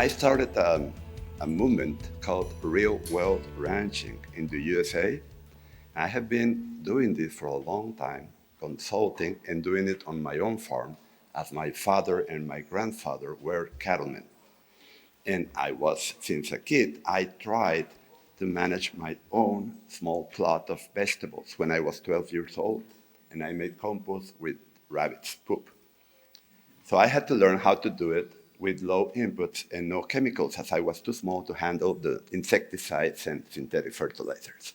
I started a movement called Real World Ranching in the USA. I have been doing this for a long time, consulting and doing it on my own farm as my father and my grandfather were cattlemen. And since a kid, I tried to manage my own small plot of vegetables when I was 12 years old, and I made compost with rabbits' poop. So I had to learn how to do it with low inputs and no chemicals, as I was too small to handle the insecticides and synthetic fertilizers.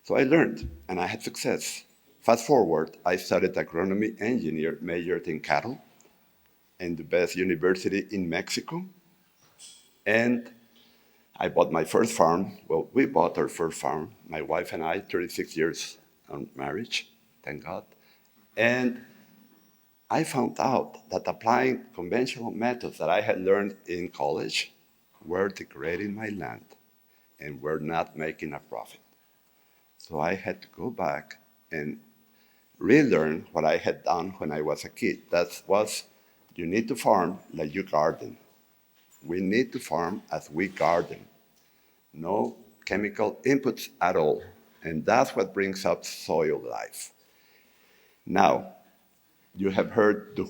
So I learned, and I had success. Fast forward, I studied agronomy engineer, majored in cattle, in the best university in Mexico, and I bought my first farm. Well, we bought our first farm, my wife and I, 36 years on marriage, thank God. And I found out that applying conventional methods that I had learned in college were degrading my land and were not making a profit. So I had to go back and relearn what I had done when I was a kid. That was, you need to farm like you garden. We need to farm as we garden. No chemical inputs at all. And that's what brings up soil life. Now, you have heard the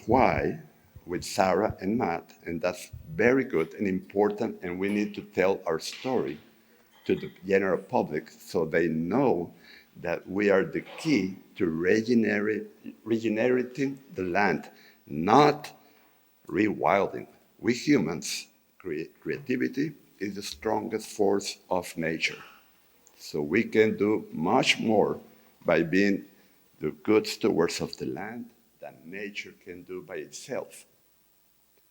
why with Sarah and Matt, and that's very good and important, and we need to tell our story to the general public so they know that we are the key to regenerating the land, not rewilding. We humans, creativity is the strongest force of nature. So we can do much more by being the good stewards of the land than nature can do by itself.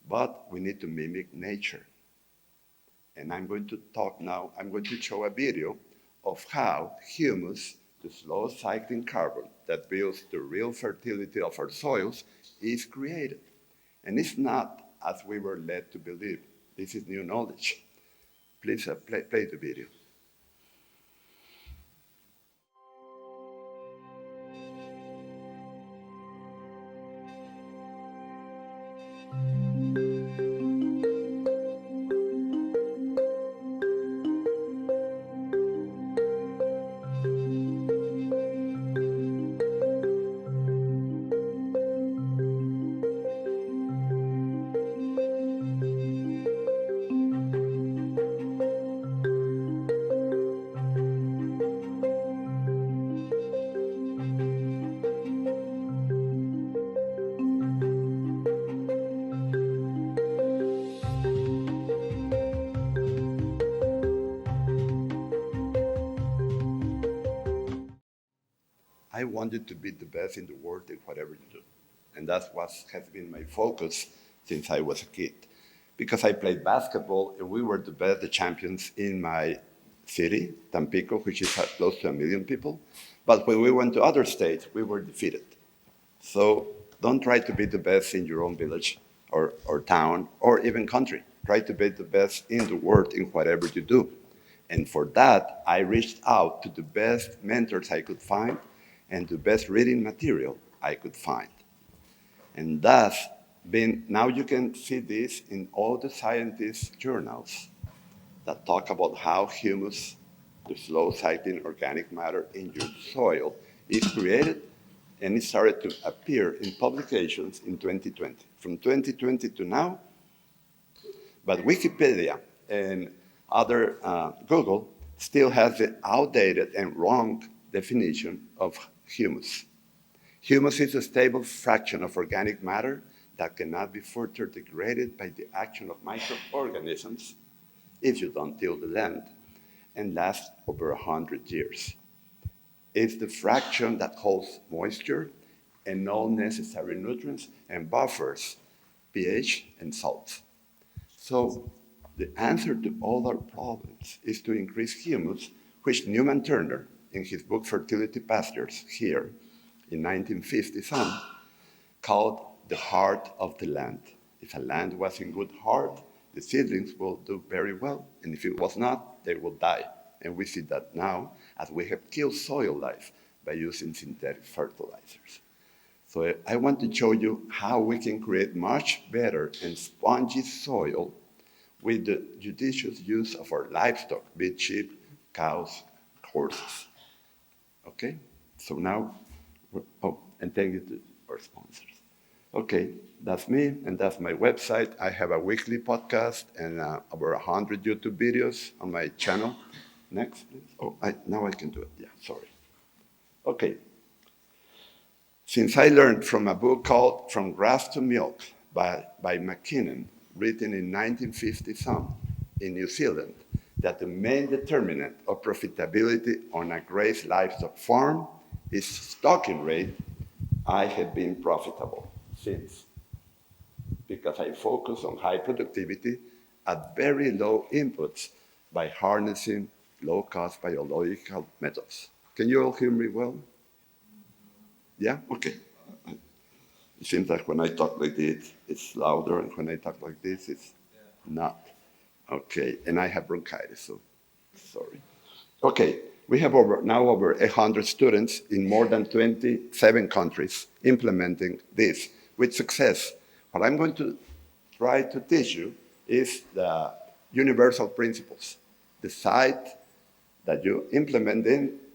But we need to mimic nature. And I'm going to talk now, I'm going to show a video of how humus, the slow cycling carbon that builds the real fertility of our soils, is created. And it's not as we were led to believe. This is new knowledge. Please play the video. I wanted to be the best in the world in whatever you do. And that's what has been my focus since I was a kid. Because I played basketball and we were the champions in my city, Tampico, which is close to 1 million people. But when we went to other states, we were defeated. So don't try to be the best in your own village or town or even country. Try to be the best in the world in whatever you do. And for that, I reached out to the best mentors I could find and the best reading material I could find. And thus, now you can see this in all the scientists' journals that talk about how humus, the slow cycling organic matter in your soil, is created, and it started to appear in publications in 2020. From 2020 to now, but Wikipedia and other Google still has the outdated and wrong definition of humus. Humus is a stable fraction of organic matter that cannot be further degraded by the action of microorganisms if you don't till the land and lasts over 100 years. It's the fraction that holds moisture and all necessary nutrients and buffers pH and salt. So the answer to all our problems is to increase humus, which Newman Turner, in his book Fertility Pastures, here in 1950 some, called the heart of the land. If a land was in good heart, the seedlings will do very well, and if it was not, they will die. And we see that now as we have killed soil life by using synthetic fertilizers. So I want to show you how we can create much better and spongy soil with the judicious use of our livestock, be it sheep, cows, horses. Okay? So now, and thank you to our sponsors. Okay, that's me, and that's my website. I have a weekly podcast and over 100 YouTube videos on my channel. Next, please. Now I can do it. Yeah, sorry. Okay. Since I learned from a book called From Grass to Milk by McKinnon, written in 1950-some in New Zealand, that the main determinant of profitability on a grazed livestock farm is stocking rate, I have been profitable since, because I focus on high productivity at very low inputs by harnessing low-cost biological methods. Can you all hear me well? Yeah? Okay. It seems like when I talk like this, it's louder, and when I talk like this, it's not. Okay, and I have bronchitis, so sorry. Okay, we have now over 100 students in more than 27 countries implementing this with success. What I'm going to try to teach you is the universal principles. The site that you implement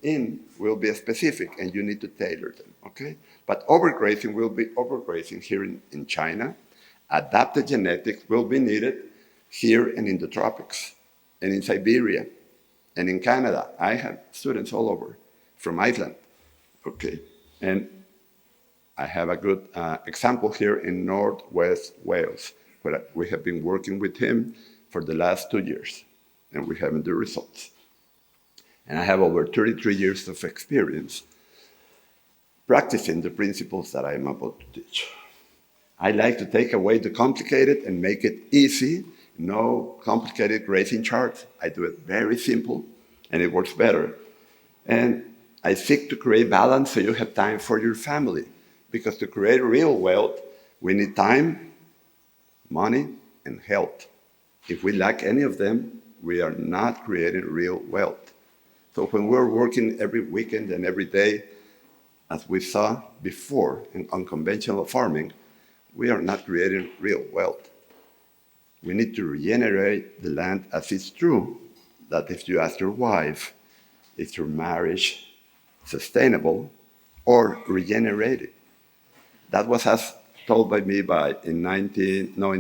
in will be specific, and you need to tailor them, okay? But overgrazing will be overgrazing here in China. Adapted genetics will be needed here and in the tropics, and in Siberia, and in Canada. I have students all over, from Iceland, okay? And I have a good example here in Northwest Wales, where we have been working with him for the last 2 years, and we're having the results. And I have over 33 years of experience practicing the principles that I'm about to teach. I like to take away the complicated and make it easy. No complicated grazing charts. I do it very simple, and it works better. And I seek to create balance so you have time for your family. Because to create real wealth, we need time, money, and health. If we lack any of them, we are not creating real wealth. So when we're working every weekend and every day, as we saw before in unconventional farming, we are not creating real wealth. We need to regenerate the land, as it's true that if you ask your wife, is your marriage sustainable or regenerated? That was as told by me in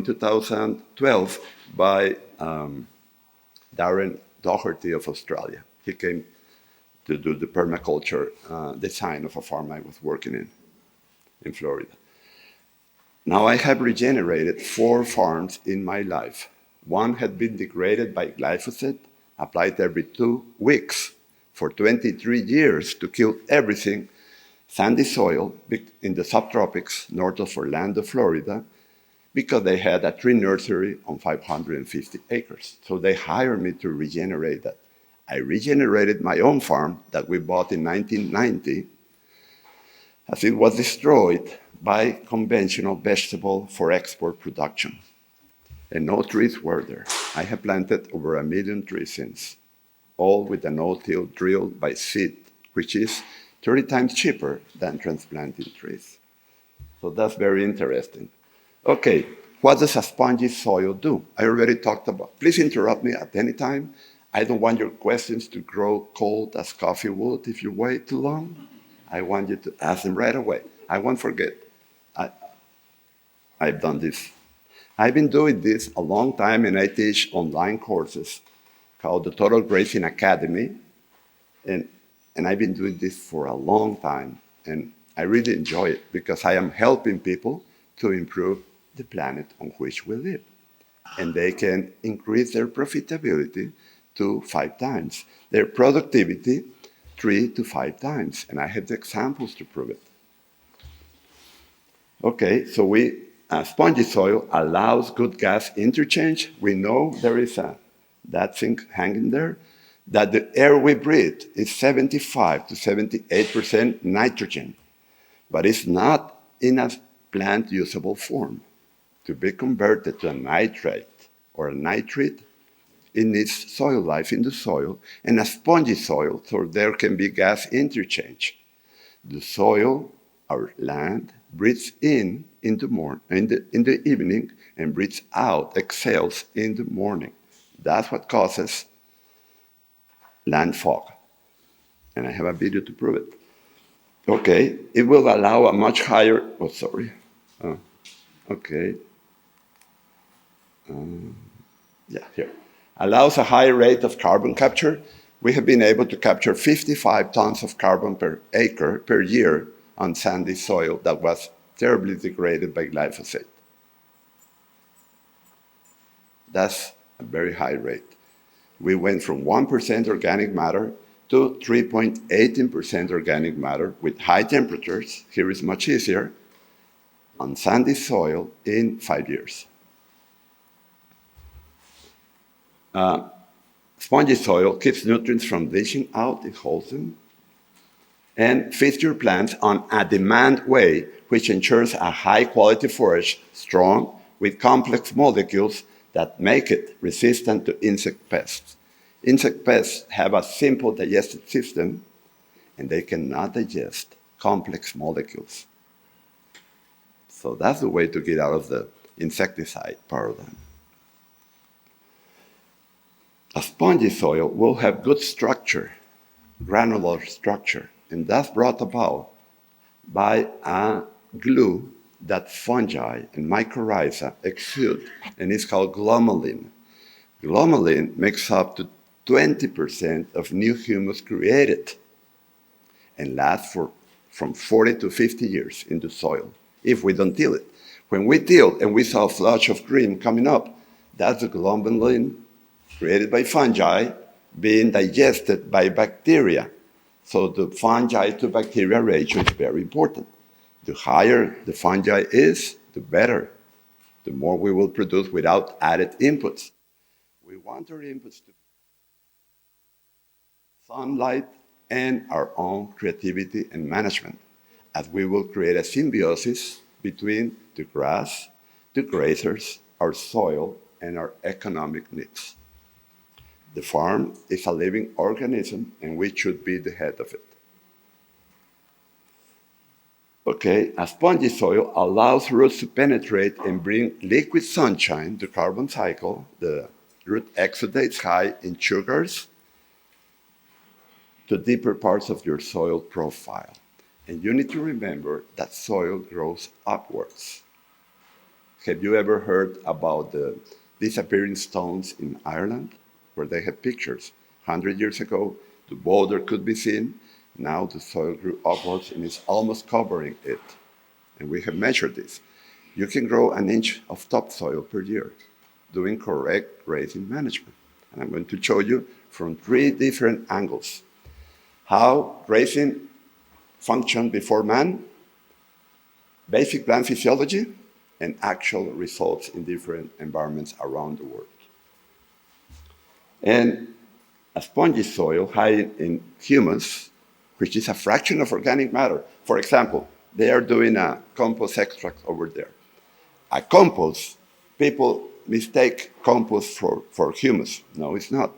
2012 by Darren Doherty of Australia. He came to do the permaculture design of a farm I was working in Florida. Now I have regenerated 4 farms in my life. One had been degraded by glyphosate, applied every 2 weeks for 23 years to kill everything, sandy soil in the subtropics north of Orlando, Florida, because they had a tree nursery on 550 acres. So they hired me to regenerate that. I regenerated my own farm that we bought in 1990, as it was destroyed by conventional vegetable for export production. And no trees were there. I have planted over 1 million trees since, all with a no-till drill by seed, which is 30 times cheaper than transplanting trees. So that's very interesting. Okay, what does a spongy soil do? I already talked about. Please interrupt me at any time. I don't want your questions to grow cold as coffee would if you wait too long. I want you to ask them right away. I won't forget. I've done this. I've been doing this a long time, and I teach online courses called the Total Grazing Academy. And I've been doing this for a long time. And I really enjoy it because I am helping people to improve the planet on which we live. And they can increase their profitability to 5 times, their productivity 3 to 5 times. And I have the examples to prove it. Okay, so spongy soil allows good gas interchange. We know there is that thing hanging there, that the air we breathe is 75 to 78% nitrogen, but it's not in a plant usable form. To be converted to a nitrate or a nitrate, it needs soil life in the soil and a spongy soil, so there can be gas interchange. The soil our land breathes in the evening and breathes out, exhales in the morning. That's what causes land fog. And I have a video to prove it. Okay, it will allow a much higher, oh, sorry. Okay. Yeah, here. Allows a high rate of carbon capture. We have been able to capture 55 tons of carbon per acre per year on sandy soil that was terribly degraded by glyphosate. That's a very high rate. We went from 1% organic matter to 3.18% organic matter with high temperatures. Here is much easier on sandy soil in 5 years. Spongy soil keeps nutrients from leaching out, it holds them, and feeds your plants on a demand way, which ensures a high-quality forage, strong, with complex molecules that make it resistant to insect pests. Insect pests have a simple digestive system, and they cannot digest complex molecules. So that's the way to get out of the insecticide paradigm. A spongy soil will have good structure, granular structure, and that's brought about by a glue that fungi and mycorrhiza exude, and it's called glomalin. Glomalin makes up to 20% of new humus created and lasts from 40 to 50 years in the soil if we don't till it. When we till and we saw a flush of green coming up, that's the glomalin created by fungi being digested by bacteria. So the fungi to bacteria ratio is very important. The higher the fungi is, the better. The more we will produce without added inputs. We want our inputs to be sunlight and our own creativity and management, as we will create a symbiosis between the grass, the grazers, our soil, and our economic needs. The farm is a living organism, and we should be the head of it. Okay, a spongy soil allows roots to penetrate and bring liquid sunshine, the carbon cycle. The root exudates high in sugars to deeper parts of your soil profile. And you need to remember that soil grows upwards. Have you ever heard about the disappearing stones in Ireland, where they had pictures? 100 years ago, the boulder could be seen. Now the soil grew upwards and is almost covering it. And we have measured this. You can grow an inch of topsoil per year doing correct grazing management. And I'm going to show you from 3 different angles how grazing functioned before man, basic plant physiology, and actual results in different environments around the world. And a spongy soil high in humus, which is a fraction of organic matter. For example, they are doing a compost extract over there. A compost, people mistake compost for humus. No, it's not.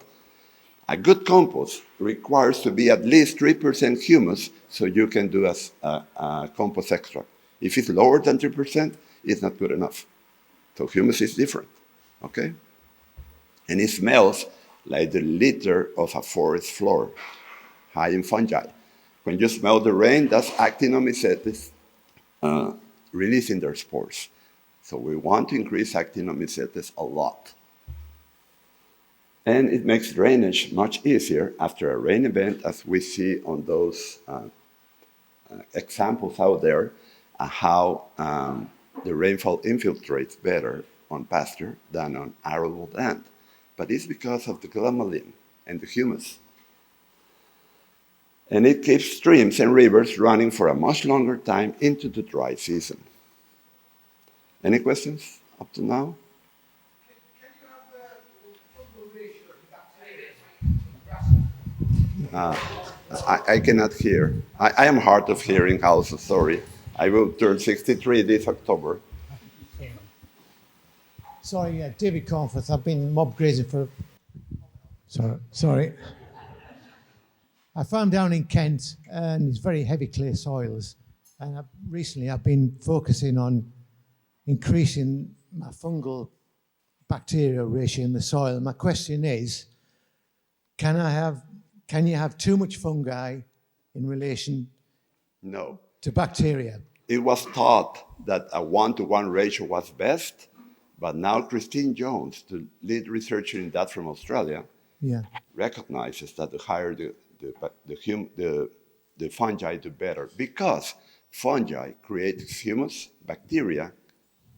A good compost requires to be at least 3% humus so you can do a compost extract. If it's lower than 3%, it's not good enough. So humus is different, okay? And it smells like the litter of a forest floor, high in fungi. When you smell the rain, that's actinomycetes releasing their spores. So we want to increase actinomycetes a lot. And it makes drainage much easier after a rain event, as we see on those examples out there, how the rainfall infiltrates better on pasture than on arable land. But it's because of the glomalin and the humus. And it keeps streams and rivers running for a much longer time into the dry season. Any questions up to now? Can you have the fungal ratio of bacteria? I cannot hear. I am hard of hearing also, sorry. I will turn 63 this October. Sorry, David Conforth. I've been mob grazing for... Sorry. I farm down in Kent, and it's very heavy clay soils. And recently I've been focusing on increasing my fungal bacterial ratio in the soil. My question is, can you have too much fungi in relation No. to bacteria? It was thought that a 1-to-1 ratio was best, but now Christine Jones, the lead researcher in that from Australia, Yeah. recognizes that the higher the fungi, the better, because fungi create humus, bacteria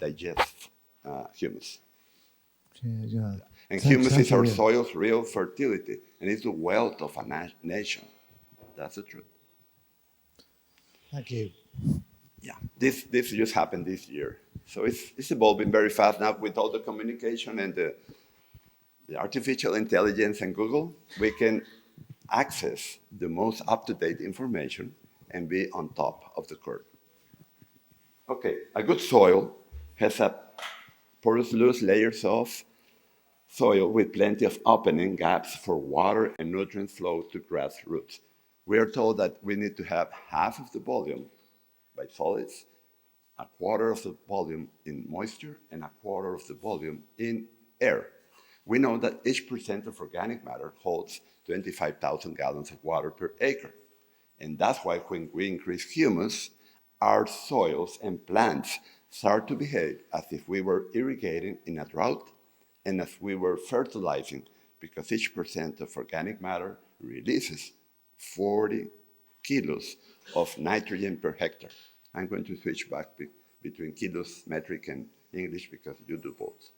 digest humus. Yeah. And Thank humus is our you. soil's real fertility, and it's the wealth of a nation. That's the truth. Thank you. Yeah, this just happened this year. So it's evolving very fast now with all the communication and the artificial intelligence and Google. We can access the most up-to-date information and be on top of the curve. Okay, a good soil has a porous loose layers of soil with plenty of opening gaps for water and nutrient flow to grass roots. We are told that we need to have half of the volume by solids, a quarter of the volume in moisture, and a quarter of the volume in air. We know that each percent of organic matter holds 25,000 gallons of water per acre. And that's why when we increase humus, our soils and plants start to behave as if we were irrigating in a drought and as we were fertilizing, because each percent of organic matter releases 40 kilos of nitrogen per hectare. I'm going to switch back between kilos, metric, and English because you do both.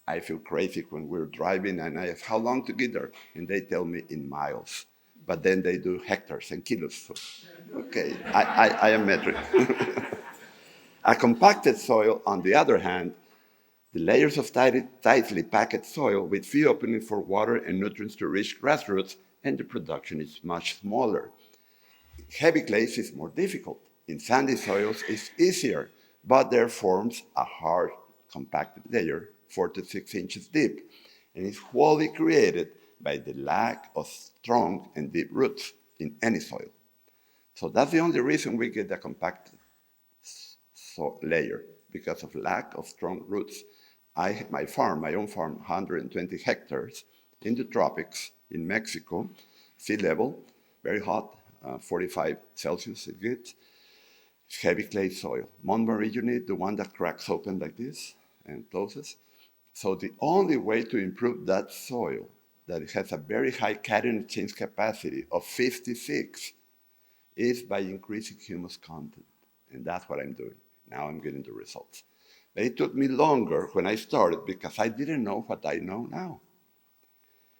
I feel crazy when we're driving and I ask how long to get there, and they tell me in miles. But then they do hectares and kilos. So, okay, I am metric. A compacted soil, on the other hand, the layers of tightly packed soil with few openings for water and nutrients to reach grass roots, and the production is much smaller. Heavy clays is more difficult. In sandy soils, it's easier, but there forms a hard, compacted layer 4 to 6 inches deep, and it's wholly created by the lack of strong and deep roots in any soil. So that's the only reason we get a compacted layer, because of lack of strong roots. My own farm, 120 hectares in the tropics in Mexico, sea level, very hot, 45 Celsius it gets. It's heavy clay soil. Montgomery unit, the one that cracks open like this and closes. So the only way to improve that soil, that it has a very high cation exchange capacity of 56, is by increasing humus content. And that's what I'm doing. Now I'm getting the results. But it took me longer when I started because I didn't know what I know now.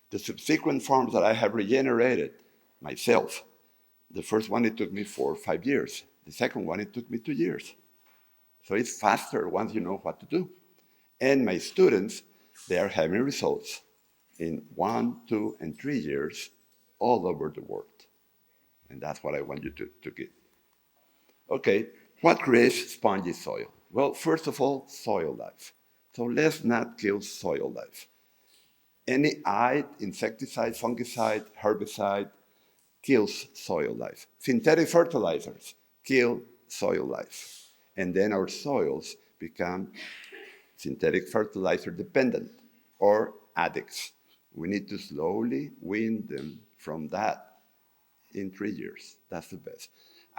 The subsequent farms that I have regenerated myself, the first one, it took me 4 or 5 years. The second one, it took me 2 years. So it's faster once you know what to do. And my students, they are having results in 1, 2, and 3 years all over the world. And that's what I want you to get. Okay, what creates spongy soil? Well, first of all, soil life. So let's not kill soil life. Any insecticide, fungicide, herbicide, kills soil life. Synthetic fertilizers kill soil life. And then our soils become synthetic fertilizer dependent or addicts. We need to slowly wean them from that in 3 years. That's the best.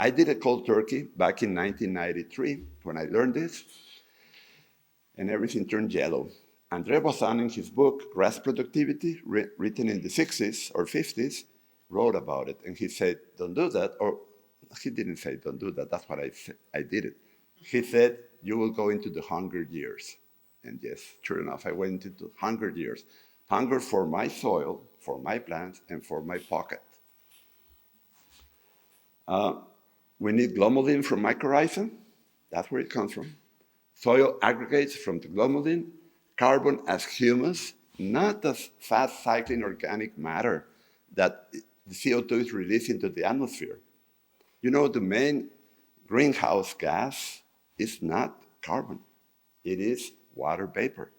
I did a cold turkey back in 1993 when I learned this, and everything turned yellow. André Bazin, in his book, Grass Productivity, written in the 60s or 50s, wrote about it. And he said, don't do that. Or he didn't say, don't do that. That's what I said. I did it. He said, you will go into the hunger years. And yes, sure enough, I went into hunger years. Hunger for my soil, for my plants, and for my pocket. We need glomalin from mycorrhiza. That's where it comes from. Soil aggregates from the glomalin, carbon as humus, not as fast-cycling organic matter that the CO2 is released into the atmosphere. You know, the main greenhouse gas is not carbon. It is water vapor.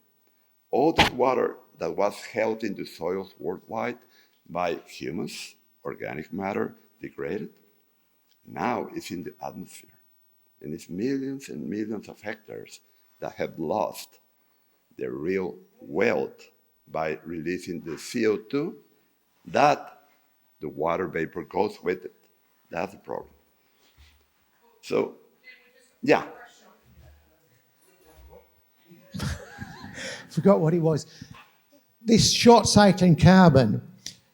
All the water that was held in the soils worldwide by humus, organic matter, degraded. Now it's in the atmosphere. And it's millions and millions of hectares that have lost their real wealth by releasing the CO2 that the water vapor goes with it. That's the problem. So, yeah. Forgot what it was. This short cycling carbon,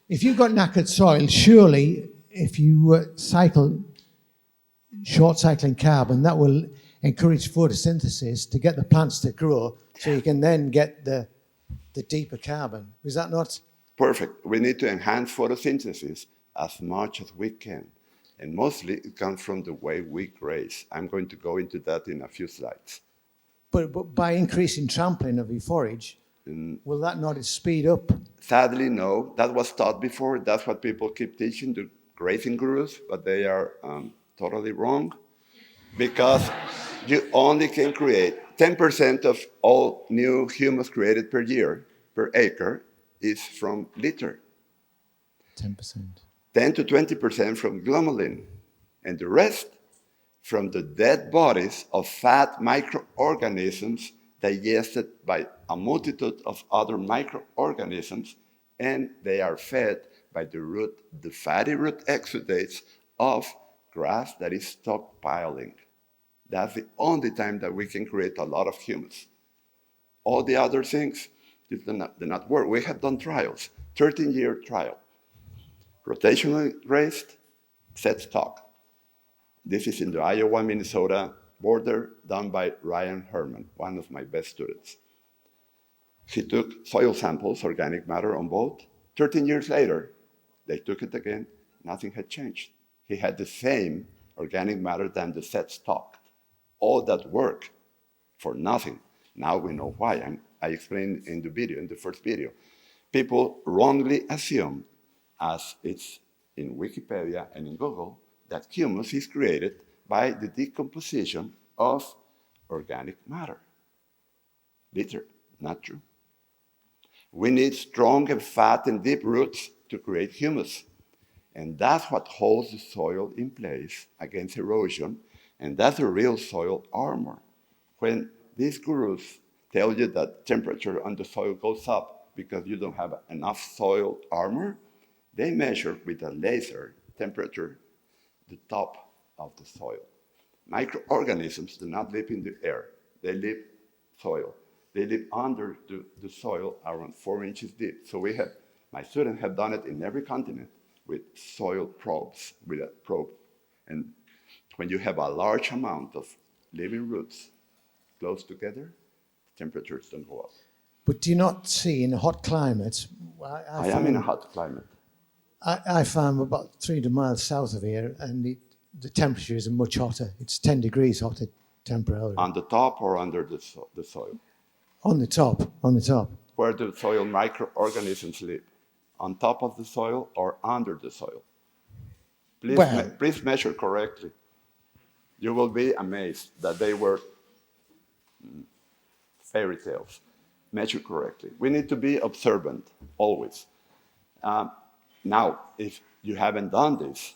if you've got knackered soil, surely if you cycle short cycling carbon, that will encourage photosynthesis to get the plants to grow so you can then get the deeper carbon. Is that not? Perfect. We need to enhance photosynthesis as much as we can. And mostly it comes from the way we graze. I'm going to go into that in a few slides. But by increasing trampling of your forage, will that not speed up? Sadly, no. That was taught before. That's what people keep teaching, the grazing gurus, but they are totally wrong because you only can create 10% of all new humus created per year, per acre, is from litter. 10%. 10 to 20% from glomalin, and the rest from the dead bodies of fat microorganisms digested by a multitude of other microorganisms, and they are fed by the fatty root exudates of grass that is stockpiling. That's the only time that we can create a lot of humus. All the other things do not work. We have done trials, 13-year trial. Rotationally raised, set stock. This is in the Iowa-Minnesota border, done by Ryan Herman, one of my best students. He took soil samples, organic matter on both. 13 years later, they took it again, nothing had changed. He had the same organic matter than the set stock. All that work for nothing. Now we know why. I explained in the first video. People wrongly assume, as it's in Wikipedia and in Google, that humus is created by the decomposition of organic matter. Litter, not true. We need strong and fat and deep roots to create humus. And that's what holds the soil in place against erosion, and that's the real soil armor. When these gurus tell you that temperature on the soil goes up because you don't have enough soil armor, they measure with a laser temperature the top of the soil. Microorganisms do not live in the air. They live soil. They live under the soil around 4 inches deep. So my students have done it in every continent with soil probes, with a probe. And when you have a large amount of living roots close together, temperatures don't go up. But do you not see in a hot climate? I am in a hot climate. I farm about 300 miles south of here, and the temperature is much hotter. It's 10 degrees hotter temporarily. On the top or under the soil? On the top. Where do soil microorganisms live? On top of the soil or under the soil? Please measure correctly. You will be amazed that they were fairy tales. Measure correctly. We need to be observant, always. Now, if you haven't done this,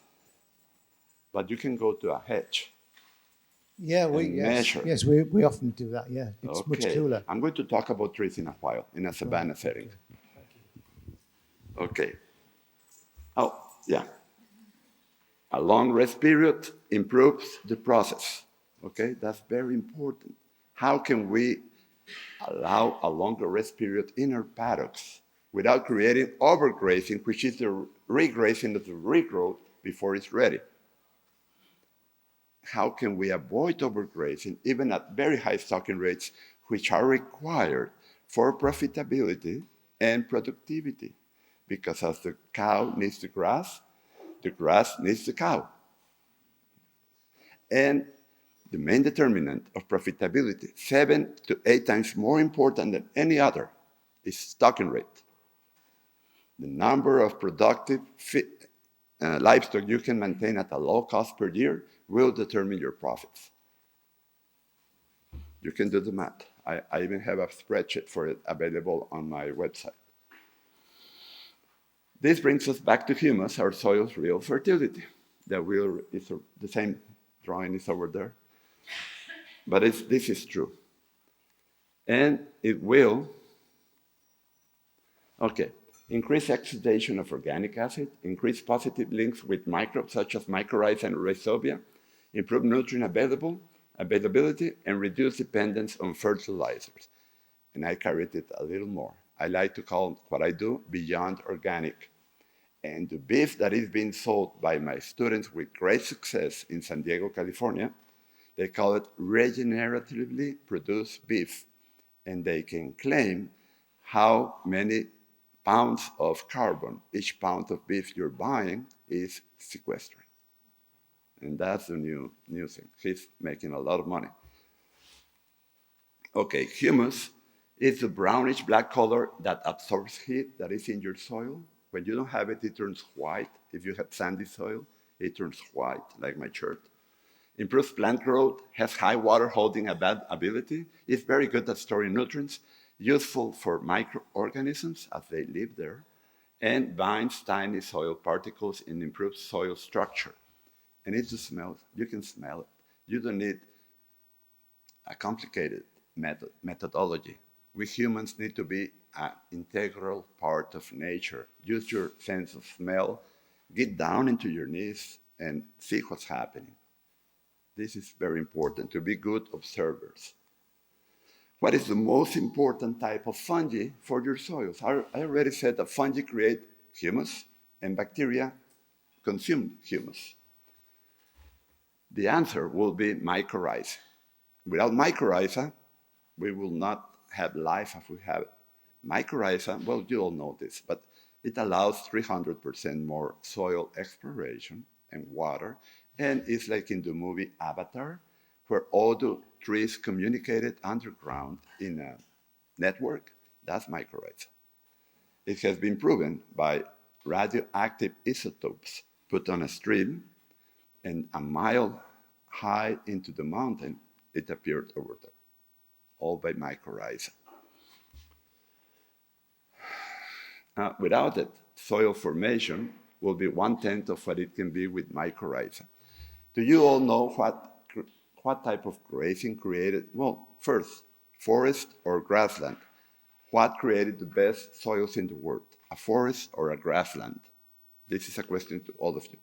but you can go to a hedge. Measure. Yes, we often do that, yeah. It's much cooler. I'm going to talk about trees in a while, in a savanna setting. Okay. Oh, yeah. A long rest period improves the process. Okay, that's very important. How can we allow a longer rest period in our paddocks without creating overgrazing, which is the regrazing of the regrowth before it's ready? How can we avoid overgrazing, even at very high stocking rates, which are required for profitability and productivity? Because as the cow needs the grass needs the cow. And the main determinant of profitability, 7 to 8 times more important than any other, is stocking rate. The number of productive livestock you can maintain at a low cost per year will determine your profits. You can do the math. I even have a spreadsheet for it available on my website. This brings us back to humus, our soil's real fertility. the wheel is the same drawing is over there. But this is true. And it will, okay, increase oxidation of organic acid, increase positive links with microbes such as mycorrhiza and rhizobia, improve nutrient availability, and reduce dependence on fertilizers. And I carried it a little more. I like to call what I do beyond organic. And the beef that is being sold by my students with great success in San Diego, California, they call it regeneratively produced beef. And they can claim how many pounds of carbon each pound of beef you're buying is sequestering. And that's the new thing. He's making a lot of money. Okay, humus is the brownish black color that absorbs heat that is in your soil. When you don't have it, it turns white. If you have sandy soil, it turns white, like my shirt. Improves plant growth, has high water holding ability, is very good at storing nutrients, useful for microorganisms as they live there, and binds tiny soil particles and improves soil structure. And it just smells. You can smell it. You don't need a complicated methodology. We humans need to be an integral part of nature. Use your sense of smell, get down into your knees, and see what's happening. This is very important, to be good observers. What is the most important type of fungi for your soils? I already said that fungi create humus and bacteria consume humus. The answer will be mycorrhiza. Without mycorrhiza, we will not have life as we have it. Mycorrhiza, well, you all know this, but it allows 300% more soil exploration and water, and it's like in the movie Avatar, where all the trees communicated underground in a network. That's mycorrhiza. It has been proven by radioactive isotopes put on a stream, and a mile high into the mountain, it appeared over there, all by mycorrhiza. Without it, soil formation will be 1/10 of what it can be with mycorrhiza. Do you all know what type of grazing created? Well, first, forest or grassland. What created the best soils in the world? A forest or a grassland? This is a question to all of you.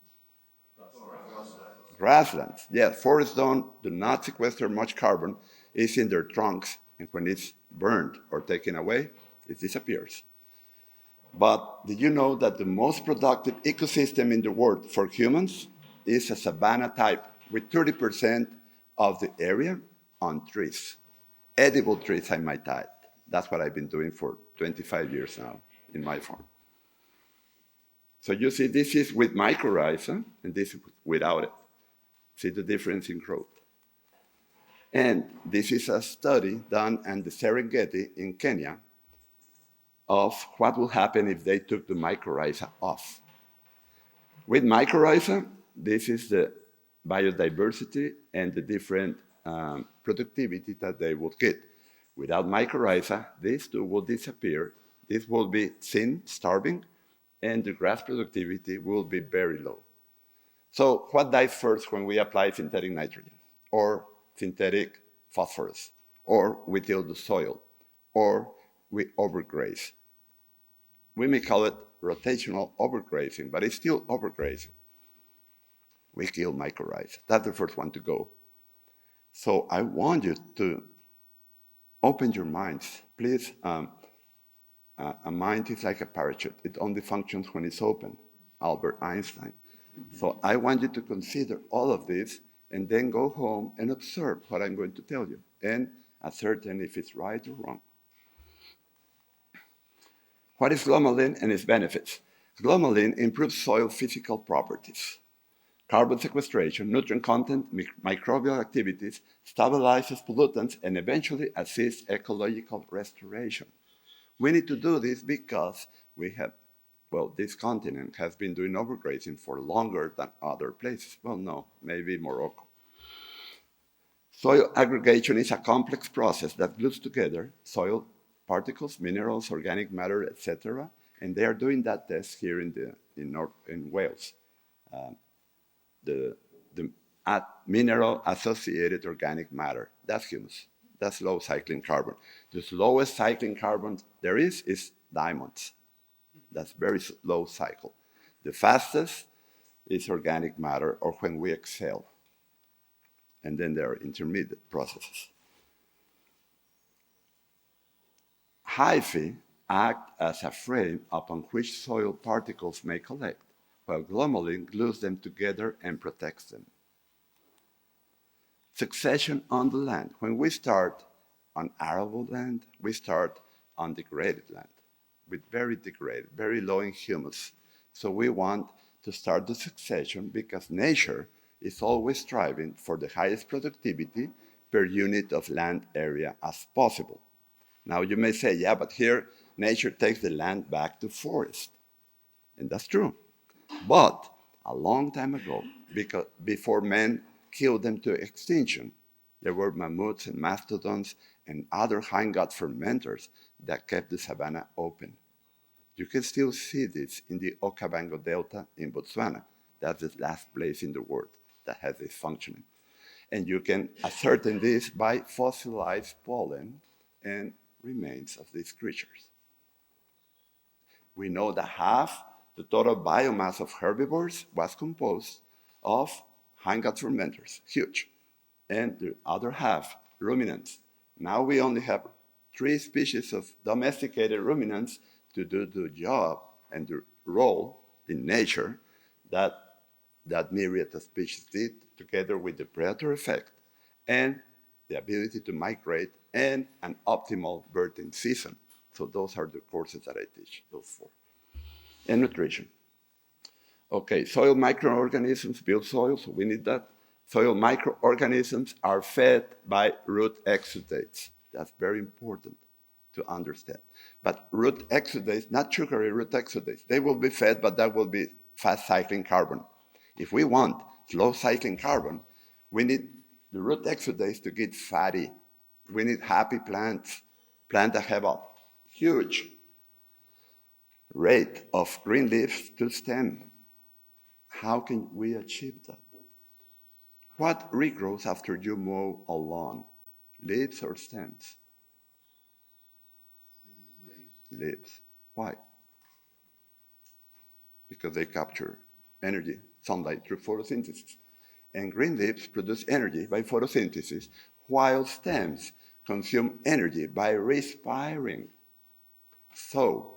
Grasslands. Yes, forests do not sequester much carbon. It's in their trunks, and when it's burned or taken away, it disappears. But did you know that the most productive ecosystem in the world for humans is a savanna type with 30% of the area on trees? Edible trees, I might add. That's what I've been doing for 25 years now in my farm. So you see, this is with mycorrhiza, and this is without it. See the difference in growth. And this is a study done in the Serengeti in Kenya of what will happen if they took the mycorrhiza off. With mycorrhiza, this is the biodiversity and the different productivity that they will get. Without mycorrhiza, these two will disappear. This will be thin, starving, and the grass productivity will be very low. So what dies first when we apply synthetic nitrogen or synthetic phosphorus, or we till the soil, or we overgraze? We may call it rotational overgrazing, but it's still overgrazing. We kill mycorrhiza. That's the first one to go. So I want you to open your minds. Please, a mind is like a parachute. It only functions when it's open. Albert Einstein. So I want you to consider all of this and then go home and observe what I'm going to tell you and ascertain if it's right or wrong. What is glomalin and its benefits? Glomalin improves soil physical properties. Carbon sequestration, nutrient content, microbial activities, stabilizes pollutants, and eventually assists ecological restoration. We need to do this because we have, well, this continent has been doing overgrazing for longer than other places. Well, no, maybe Morocco. Soil aggregation is a complex process that glues together soil particles, minerals, organic matter, etc. And they are doing that test here in Wales. the mineral-associated organic matter. That's humus. That's low cycling carbon. The slowest cycling carbon there is diamonds. That's very low cycle. The fastest is organic matter, or when we exhale. And then there are intermediate processes. Hyphae act as a frame upon which soil particles may collect, while glomalin glues them together and protects them. Succession on the land. When we start on arable land, we start on degraded land, with very degraded, very low in humus. So we want to start the succession because nature is always striving for the highest productivity per unit of land area as possible. Now you may say, yeah, but here nature takes the land back to forest. And that's true. But a long time ago, before men killed them to extinction, there were mammoths and mastodons and other hindgut fermenters that kept the savanna open. You can still see this in the Okavango Delta in Botswana. That's the last place in the world that has this functioning. And you can ascertain this by fossilized pollen and remains of these creatures. We know that half the total biomass of herbivores was composed of hindgut fermenters, huge, and the other half, ruminants. Now we only have 3 species of domesticated ruminants to do the job and the role in nature that myriad of species did, together with the predator effect and the ability to migrate and an optimal birthing season. So those are the courses that I teach, those 4. And nutrition. Okay, soil microorganisms build soil, so we need that. Soil microorganisms are fed by root exudates. That's very important to understand. But root exudates, not sugary root exudates, they will be fed, but that will be fast cycling carbon. If we want slow cycling carbon, we need the root exudates to get fatty. We need happy plants that have a huge rate of green leaves to stem. How can we achieve that? What regrows after you mow a lawn? Leaves or stems? Leaves. Why? Because they capture energy, sunlight, through photosynthesis. And green leaves produce energy by photosynthesis, while stems consume energy by respiring. So,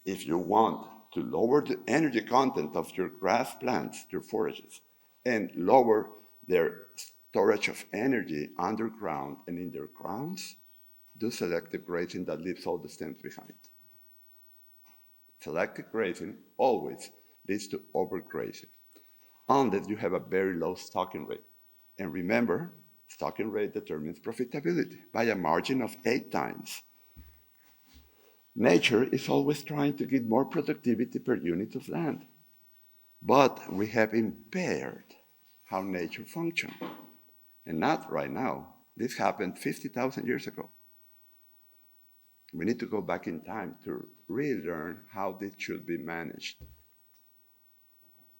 if you want to lower the energy content of your grass plants, your forages, and lower their storage of energy underground and in their grounds, do selective grazing that leaves all the stems behind. Selective grazing always leads to overgrazing, unless you have a very low stocking rate. And remember, stocking rate determines profitability by a margin of 8 times. Nature is always trying to get more productivity per unit of land. But we have impaired how nature functions. And not right now. This happened 50,000 years ago. We need to go back in time to relearn how this should be managed.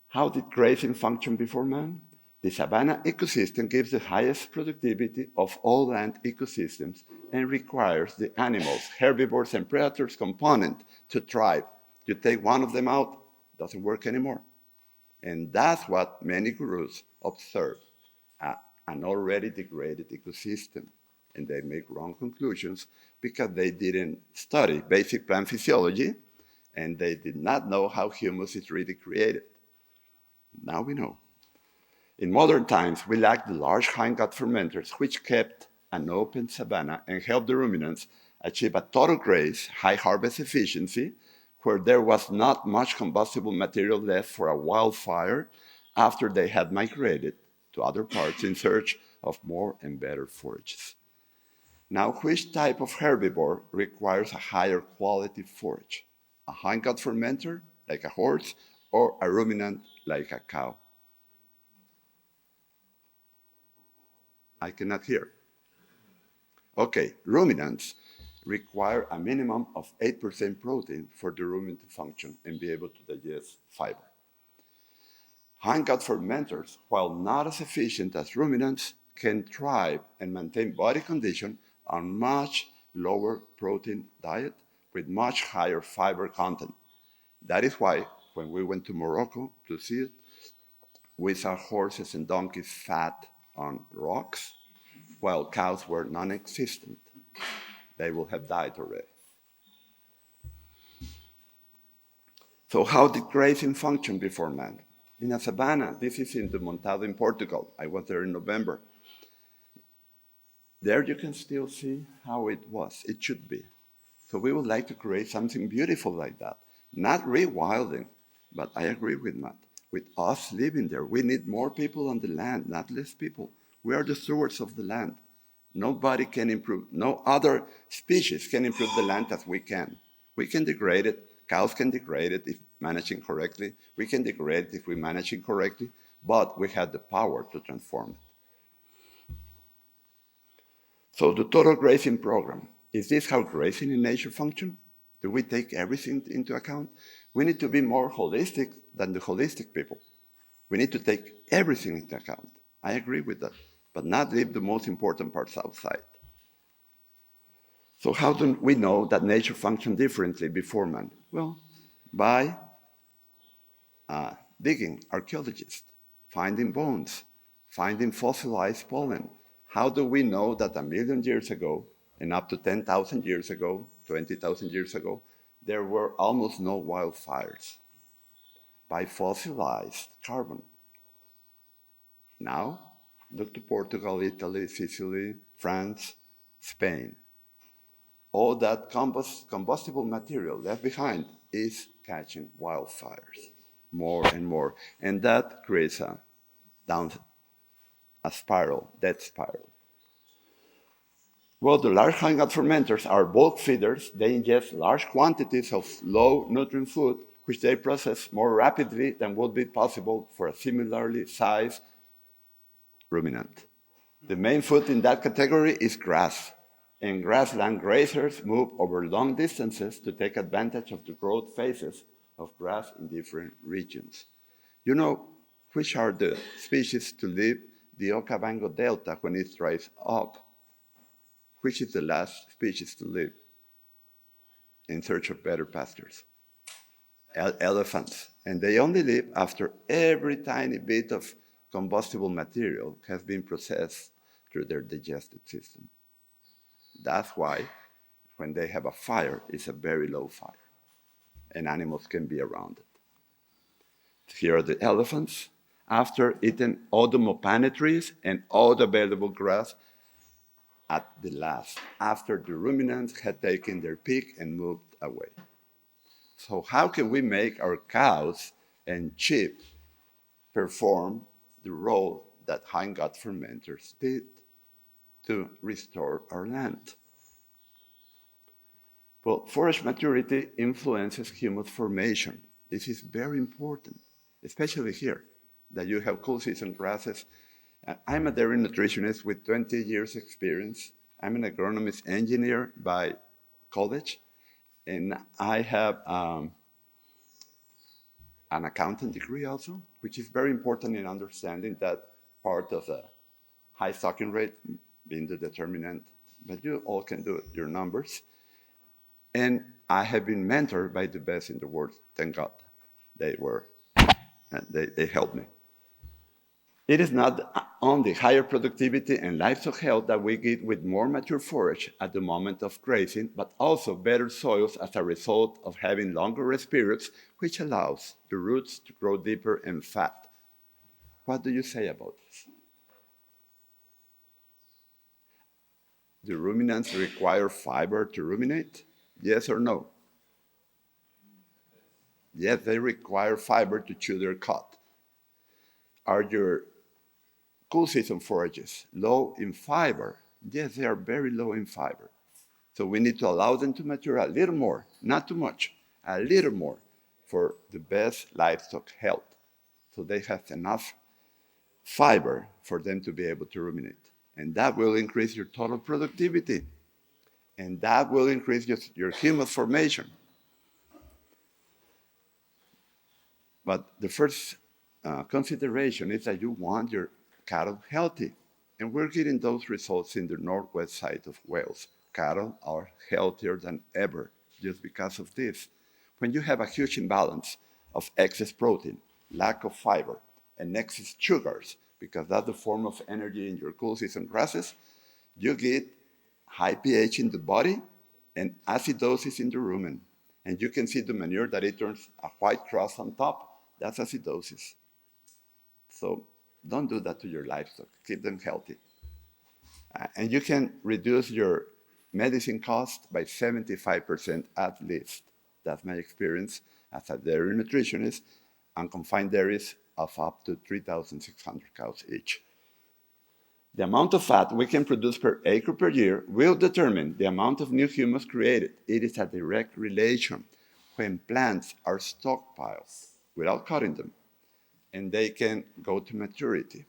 How did grazing function before man? The savanna ecosystem gives the highest productivity of all land ecosystems and requires the animals, herbivores, and predators component to thrive. You take one of them out, doesn't work anymore. And that's what many gurus observe, an already degraded ecosystem. And they make wrong conclusions because they didn't study basic plant physiology and they did not know how humus is really created. Now we know. In modern times, we lack the large hindgut fermenters which kept an open savanna and helped the ruminants achieve a total graze, high harvest efficiency, where there was not much combustible material left for a wildfire after they had migrated to other parts in search of more and better forages. Now, which type of herbivore requires a higher quality forage? A hindgut fermenter, like a horse, or a ruminant, like a cow? I cannot hear. Okay, ruminants require a minimum of 8% protein for the rumen to function and be able to digest fiber. Hang-out fermenters, while not as efficient as ruminants, can thrive and maintain body condition on much lower protein diet with much higher fiber content. That is why when we went to Morocco to see it, we saw horses and donkeys fat on rocks, while cows were non-existent. They will have died already. So how did grazing function before man? In a savanna, this is in the Montado in Portugal. I was there in November. There you can still see how it was, it should be. So we would like to create something beautiful like that. Not rewilding, but I agree with Matt. With us living there, we need more people on the land, not less people. We are the stewards of the land. Nobody can improve, no other species can improve the land as we can. We can degrade it. Cows can degrade it if managing correctly. We can degrade it if we manage it correctly, but we have the power to transform it. So the total grazing program, is this how grazing in nature function? Do we take everything into account? We need to be more holistic than the holistic people. We need to take everything into account. I agree with that, but not leave the most important parts outside. So how do we know that nature functioned differently before man? Well, by digging, archaeologists, finding bones, finding fossilized pollen. How do we know that 1,000,000 years ago, and up to 10,000 years ago, 20,000 years ago, there were almost no wildfires? By fossilized carbon. Now, look to Portugal, Italy, Sicily, France, Spain. All that combustible material left behind is catching wildfires more and more. And that creates a spiral, death spiral. Well, the large hang-out fermenters are bulk feeders. They ingest large quantities of low nutrient food, which they process more rapidly than would be possible for a similarly sized ruminant. The main food in that category is grass. And grassland grazers move over long distances to take advantage of the growth phases of grass in different regions. You know which are the species to leave the Okavango Delta when it dries up? Which is the last species to leave in search of better pastures? Elephants. And they only leave after every tiny bit of combustible material has been processed through their digestive system. That's why when they have a fire, it's a very low fire, and animals can be around it. Here are the elephants. After eating all the mopane trees and all the available grass, at the last, after the ruminants had taken their peak and moved away. So how can we make our cows and sheep perform the role that hang-out fermenters did to restore our land? Well, forage maturity influences humus formation. This is very important, especially here, that you have cool season grasses. I'm a dairy nutritionist with 20 years experience. I'm an agronomist engineer by college, and I have an accounting degree also, which is very important in understanding that part of the high stocking rate being the determinant, but you all can do it, your numbers. And I have been mentored by the best in the world, thank God. They helped me. It is not only higher productivity and livestock health that we get with more mature forage at the moment of grazing, but also better soils as a result of having longer rest periods, which allows the roots to grow deeper and fat. What do you say about this? Do ruminants require fiber to ruminate? Yes or no? Yes, they require fiber to chew their cud. Are your cool season forages low in fiber? Yes, they are very low in fiber. So we need to allow them to mature a little more, not too much, a little more for the best livestock health. So they have enough fiber for them to be able to ruminate. And that will increase your total productivity. And that will increase your humus formation. But the first consideration is that you want your cattle healthy. And we're getting those results in the northwest side of Wales. Cattle are healthier than ever just because of this. When you have a huge imbalance of excess protein, lack of fiber, and excess sugars, because that's the form of energy in your cool season grasses, you get high pH in the body and acidosis in the rumen. And you can see the manure that it turns a white crust on top. That's acidosis. So don't do that to your livestock. Keep them healthy. And you can reduce your medicine cost by 75% at least. That's my experience as a dairy nutritionist on confined dairies of up to 3,600 cows each. The amount of fat we can produce per acre per year will determine the amount of new humus created. It is a direct relation. When plants are stockpiled without cutting them, and they can go to maturity,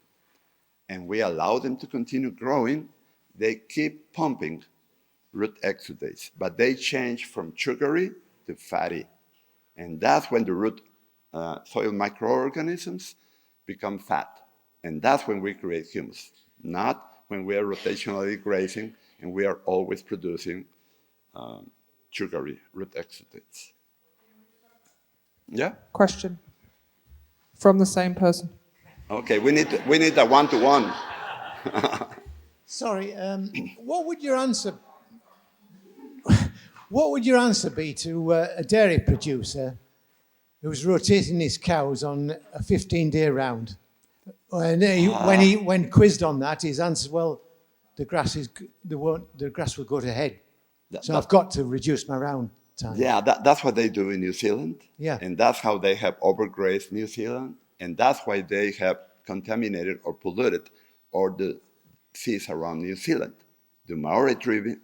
and we allow them to continue growing, they keep pumping root exudates, but they change from sugary to fatty. And that's when the root soil microorganisms become fat. And that's when we create humus, not when we are rotationally grazing and we are always producing sugary root exudates. Yeah? Question from the same person. Okay, we need a one-to-one. Sorry, what would your answer? What would your answer be to a dairy producer who was rotating his cows on a 15-day round? And when quizzed on that, his answer, well, the grass will go to head. So I've got to reduce my round time. Yeah, that's what they do in New Zealand. Yeah. And that's how they have overgrazed New Zealand. And that's why they have contaminated or polluted all the seas around New Zealand. The Maori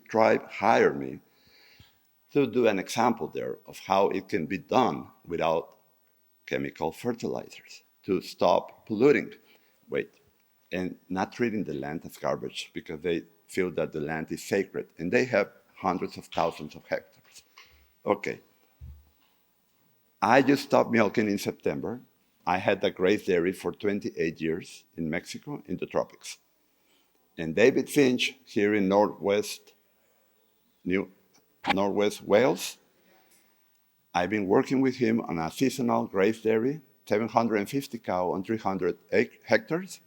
tribe hired me to do an example there of how it can be done without chemical fertilizers to stop polluting. And not treating the land as garbage because they feel that the land is sacred. And they have hundreds of thousands of hectares. Okay. I just stopped milking in September. I had a grazed dairy for 28 years in Mexico in the tropics. And David Finch here in Northwest Wales, I've been working with him on a seasonal grazed dairy, 750 cow on 300 hectares.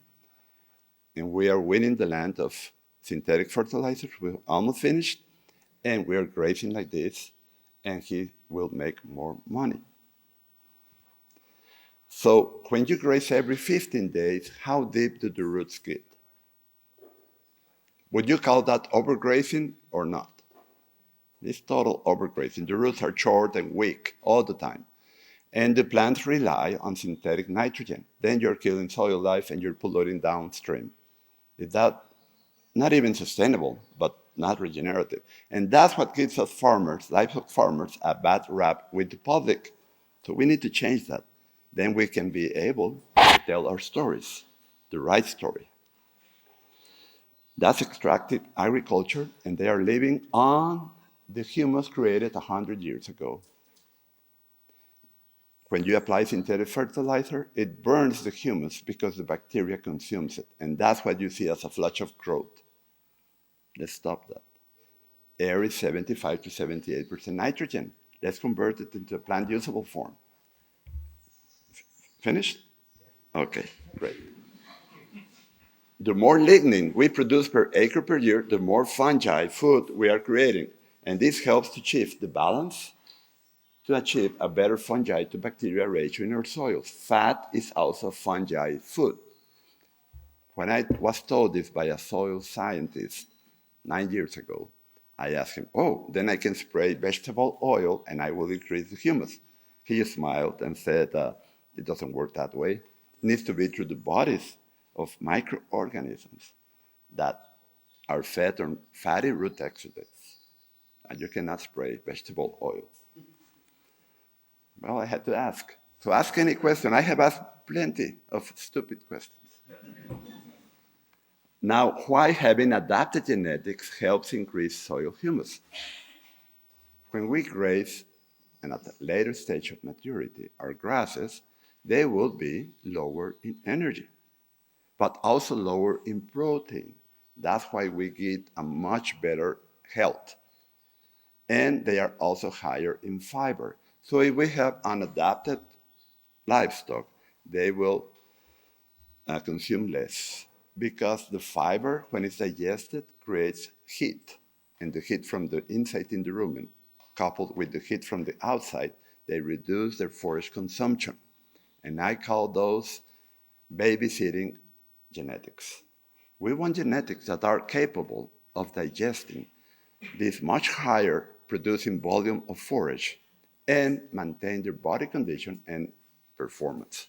And we are winning the land of synthetic fertilizers. We're almost finished. And we are grazing like this. And he will make more money. So when you graze every 15 days, how deep do the roots get? Would you call that overgrazing or not? It's total overgrazing. The roots are short and weak all the time. And the plants rely on synthetic nitrogen. Then you're killing soil life and you're polluting downstream. Is that not even sustainable, but not regenerative? And that's what gives us farmers, livestock farmers, a bad rap with the public. So we need to change that. Then we can be able to tell our stories, the right story. That's extractive agriculture, and they are living on the humus created 100 years ago. When you apply synthetic fertilizer, it burns the humus because the bacteria consumes it. And that's what you see as a flush of growth. Let's stop that. Air is 75 to 78% nitrogen. Let's convert it into a plant usable form. Finished? Okay, great. The more lignin we produce per acre per year, the more fungi food we are creating. And this helps to shift the balance to achieve a better fungi to bacteria ratio in our soils. Fat is also fungi food. When I was told this by a soil scientist 9 years ago, I asked him, then I can spray vegetable oil and I will increase the humus. He smiled and said, it doesn't work that way. It needs to be through the bodies of microorganisms that are fed on fatty root exudates. And you cannot spray vegetable oil. Well, I had to ask. So ask any question. I have asked plenty of stupid questions. Now, why having adapted genetics helps increase soil humus? When we graze, and at a later stage of maturity, our grasses, they will be lower in energy, but also lower in protein. That's why we get a much better health. And they are also higher in fiber. So if we have unadapted livestock, they will consume less because the fiber, when it's digested, creates heat. And the heat from the inside in the rumen, coupled with the heat from the outside, they reduce their forage consumption. And I call those babysitting genetics. We want genetics that are capable of digesting this much higher producing volume of forage and maintain their body condition and performance.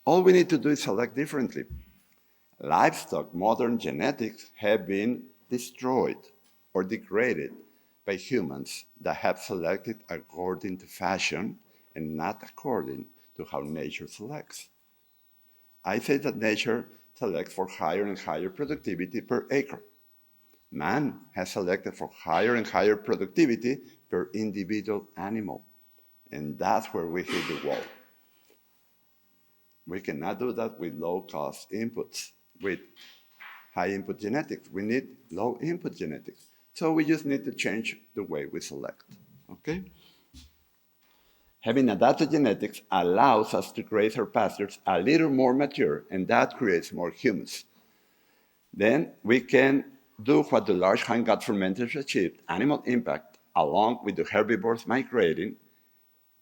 All we need to do is select differently. Livestock modern genetics have been destroyed or degraded by humans that have selected according to fashion and not according to how nature selects. I say that nature selects for higher and higher productivity per acre. Man has selected for higher and higher productivity per individual animal. And that's where we hit the wall. We cannot do that with low-cost inputs, with high-input genetics. We need low-input genetics. So we just need to change the way we select, okay? Having adapted genetics allows us to graze our pastures a little more mature, and that creates more humus. Then we can do what the large hindgut fermenters achieved, animal impact, along with the herbivores migrating,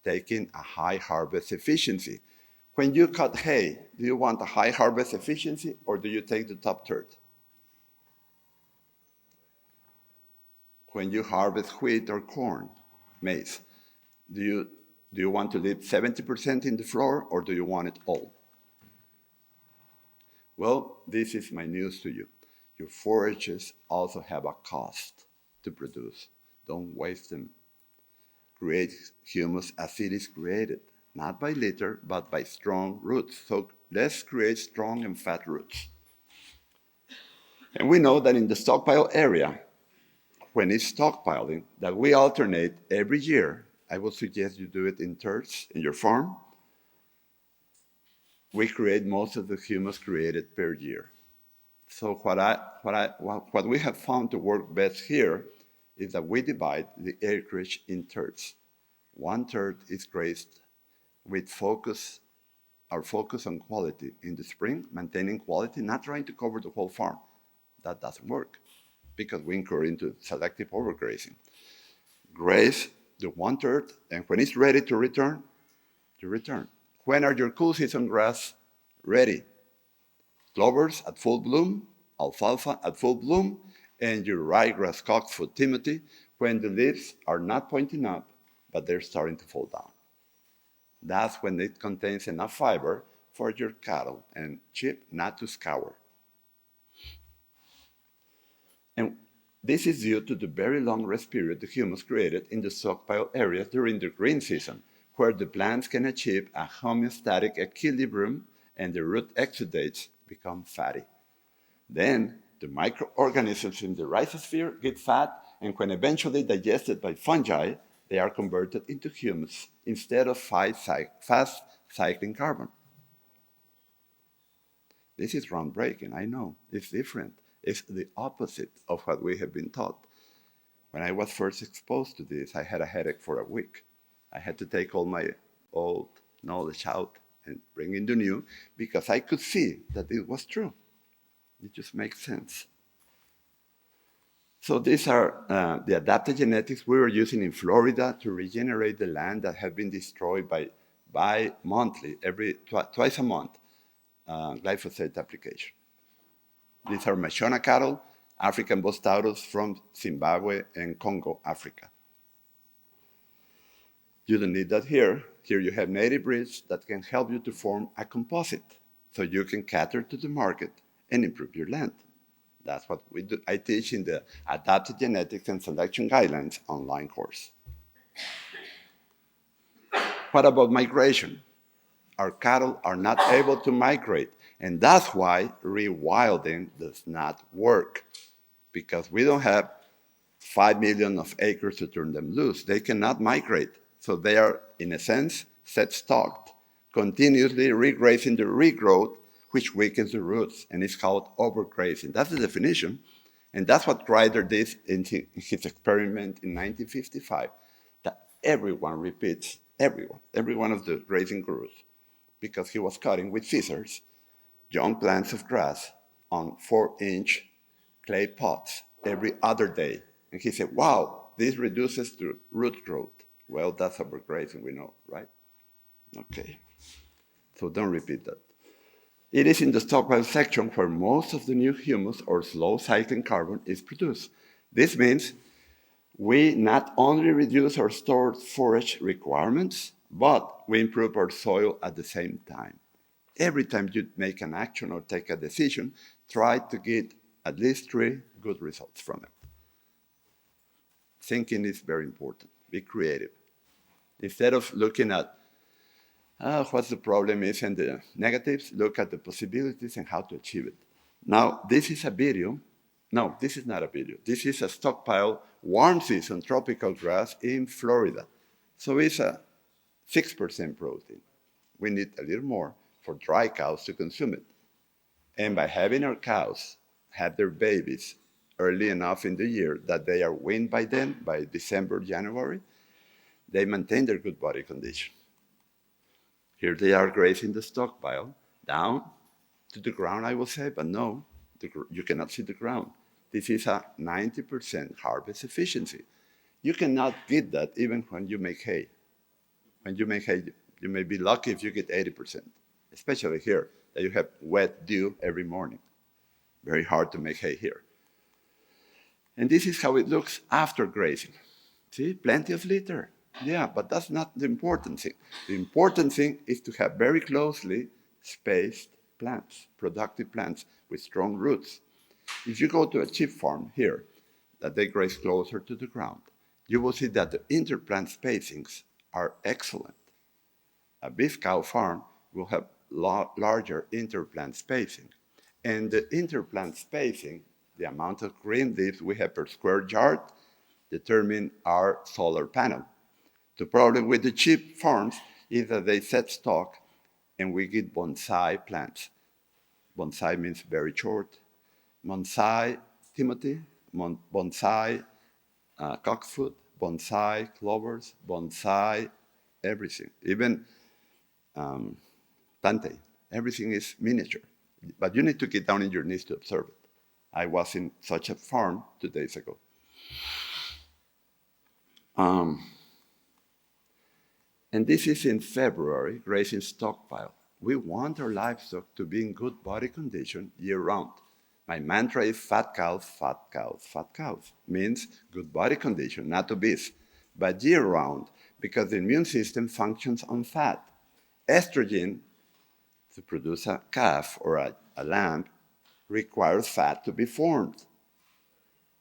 taking a high harvest efficiency. When you cut hay, do you want a high harvest efficiency or do you take the top third? When you harvest wheat or corn, maize, do you want to leave 70% in the floor or do you want it all? Well, this is my news to you. Your forages also have a cost to produce. Don't waste them. Create humus as it is created, not by litter, but by strong roots. So let's create strong and fat roots. And we know that in the stockpile area, when it's stockpiling, that we alternate every year. I would suggest you do it in thirds in your farm. We create most of the humus created per year. So what we have found to work best here is that we divide the acreage in thirds. 1/3 is grazed with our focus on quality in the spring, maintaining quality, not trying to cover the whole farm. That doesn't work because we incur into selective overgrazing. Graze the 1/3, and when it's ready to return, you return. When are your cool season grass ready? Clovers at full bloom, alfalfa at full bloom, and your ryegrass cocksfoot Timothy when the leaves are not pointing up, but they're starting to fall down. That's when it contains enough fiber for your cattle and sheep not to scour. And this is due to the very long rest period the humus created in the stockpile areas during the green season, where the plants can achieve a homeostatic equilibrium and the root exudates become fatty. Then the microorganisms in the rhizosphere get fat, and when eventually digested by fungi, they are converted into humus instead of fast cycling carbon. This is groundbreaking, I know. It's different. It's the opposite of what we have been taught. When I was first exposed to this, I had a headache for a week. I had to take all my old knowledge out and bring in the new because I could see that it was true. It just makes sense. So these are the adapted genetics we were using in Florida to regenerate the land that had been destroyed by monthly, twice a month, glyphosate application. These are Mashona cattle, African Bos Taurus from Zimbabwe and Congo, Africa. You don't need that here. Here you have native breeds that can help you to form a composite so you can cater to the market and improve your land. That's what we do. I teach in the Adapted Genetics and Selection Guidelines online course. What about migration? Our cattle are not able to migrate, and that's why rewilding does not work, because we don't have 5 million of acres to turn them loose. They cannot migrate, so they are, in a sense, set stocked, continuously regrazing the regrowth, which weakens the roots, and it's called overgrazing. That's the definition, and that's what Ryder did in his experiment in 1955, that everyone repeats, every one of the grazing gurus, because he was cutting with scissors young plants of grass on 4-inch clay pots every other day. And he said, wow, this reduces the root growth. Well, that's overgrazing, we know, right? Okay, so don't repeat that. It is in the stockpile section where most of the new humus or slow cycling carbon is produced. This means we not only reduce our stored forage requirements, but we improve our soil at the same time. Every time you make an action or take a decision, try to get at least 3 good results from it. Thinking is very important. Be creative. Instead of looking at what the problem is and the negatives, look at the possibilities and how to achieve it. Now, this is a video. No, this is not a video. This is a stockpile warm season tropical grass in Florida. So it's a 6% protein. We need a little more for dry cows to consume it. And by having our cows have their babies early enough in the year that they are weaned by then, by December, January, they maintain their good body condition. Here they are grazing the stockpile, down to the ground, I will say, but no, you cannot see the ground. This is a 90% harvest efficiency. You cannot get that even when you make hay. When you make hay, you may be lucky if you get 80%, especially here, that you have wet dew every morning. Very hard to make hay here. And this is how it looks after grazing. See, plenty of litter. Yeah, but that's not the important thing. The important thing is to have very closely spaced plants, productive plants with strong roots. If you go to a sheep farm here, that they graze closer to the ground, you will see that the interplant spacings are excellent. A beef cow farm will have larger interplant spacing. And the interplant spacing, the amount of green leaves we have per square yard, determine our solar panel. The problem with the sheep farms is that they set stock and we get bonsai plants. Bonsai means very short. Bonsai Timothy, bonsai cockfoot, bonsai clovers, bonsai everything. Even plantain, everything is miniature. But you need to get down on your knees to observe it. I was in such a farm 2 days ago. And this is in February, grazing stockpile. We want our livestock to be in good body condition year-round. My mantra is fat cows, fat cows, fat cows. Means good body condition, not obese, but year-round, because the immune system functions on fat. Estrogen, to produce a calf or a lamb, requires fat to be formed.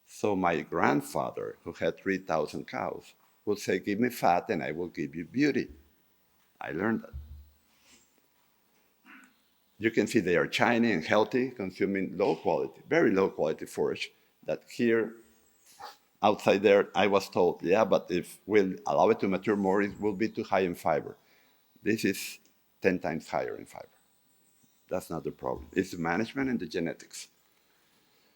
So my grandfather, who had 3,000 cows, would say, give me fat and I will give you beauty. I learned that. You can see they are shiny and healthy, consuming low quality, very low quality forage that here, outside there, I was told, yeah, but if we'll allow it to mature more, it will be too high in fiber. This is 10 times higher in fiber. That's not the problem. It's the management and the genetics.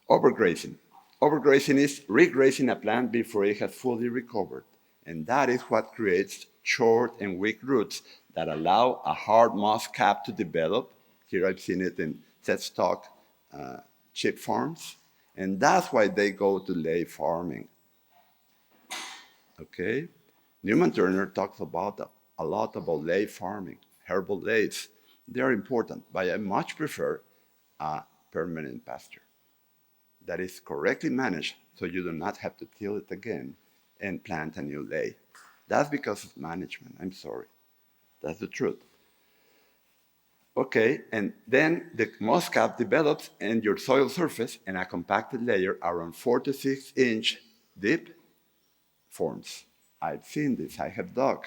Overgrazing. Overgrazing is regrazing a plant before it has fully recovered. And that is what creates short and weak roots that allow a hard moss cap to develop. Here I've seen it in set stock sheep farms. And that's why they go to lay farming. Okay? Newman Turner talks about a lot about lay farming, herbal lays. They are important, but I much prefer a permanent pasture that is correctly managed so you do not have to till it again and plant a new lay. That's because of management. I'm sorry. That's the truth. Okay, and then the moss cap develops in your soil surface and a compacted layer around 4 to 6 inch deep forms. I've seen this. I have dug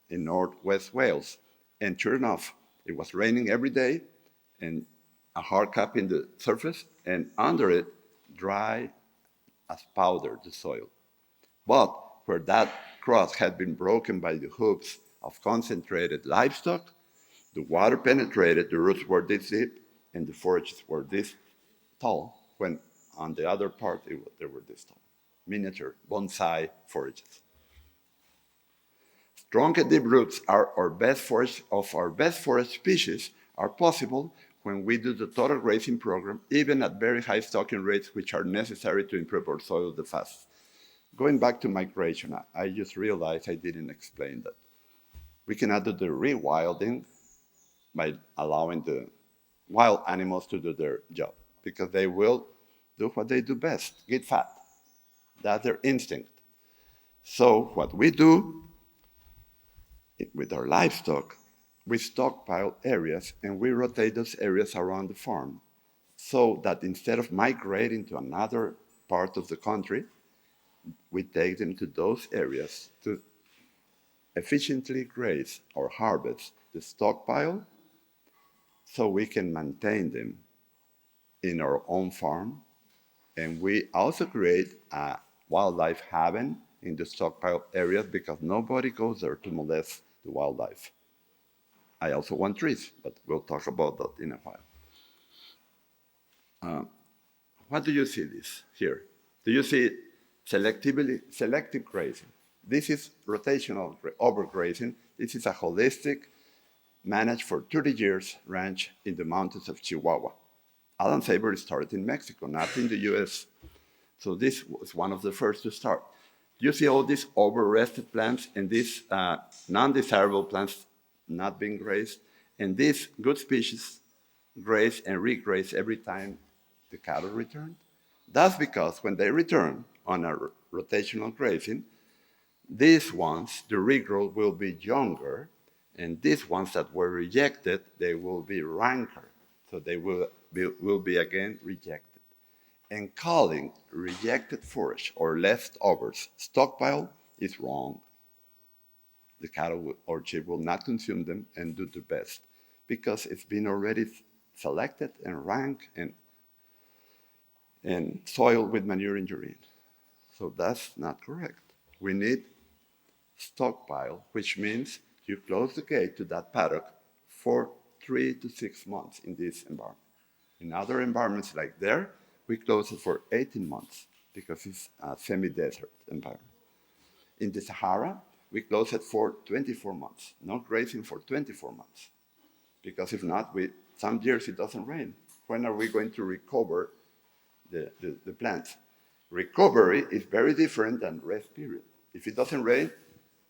in northwest Wales. And sure enough, it was raining every day and a hard cap in the surface and under it, dry as powder, the soil. But where that crust had been broken by the hooves of concentrated livestock, The water penetrated, the roots were this deep, and the forages were this tall, when on the other part they were this tall. Miniature bonsai forages. Strong and deep roots are our best forage species are possible when we do the total grazing program, even at very high stocking rates, which are necessary to improve our soil the fastest. Going back to migration, I just realized I didn't explain that. We cannot do the rewilding by allowing the wild animals to do their job, because they will do what they do best, get fat. That's their instinct. So what we do with our livestock, we stockpile areas and we rotate those areas around the farm so that instead of migrating to another part of the country, we take them to those areas to efficiently graze or harvest the stockpile so we can maintain them in our own farm. And we also create a wildlife haven in the stockpile areas because nobody goes there to molest the wildlife. I also want trees, but we'll talk about that in a while. What do you see this here? Do you see selective grazing? This is rotational overgrazing. This is a holistic, managed for 30 years ranch in the mountains of Chihuahua. Alan Saber started in Mexico, not in the US. So this was one of the first to start. You see all these over-rested plants and these non-desirable plants not being grazed, and these good species graze and regraze every time the cattle return. That's because when they return on a rotational grazing, these ones, the regrowth will be younger, and these ones that were rejected, they will be ranker. So they will be again rejected. And calling rejected forage or leftovers stockpile is wrong. The cattle or sheep will not consume them and do the best because it's been already selected and ranked and soiled with manure and urine. So that's not correct. We need stockpile, which means you close the gate to that paddock for 3 to 6 months in this environment. In other environments like there, we close it for 18 months because it's a semi-desert environment. In the Sahara, we close it for 24 months, no grazing for 24 months. Because if not, some years it doesn't rain. When are we going to recover the plants? Recovery is very different than rest period. If it doesn't rain,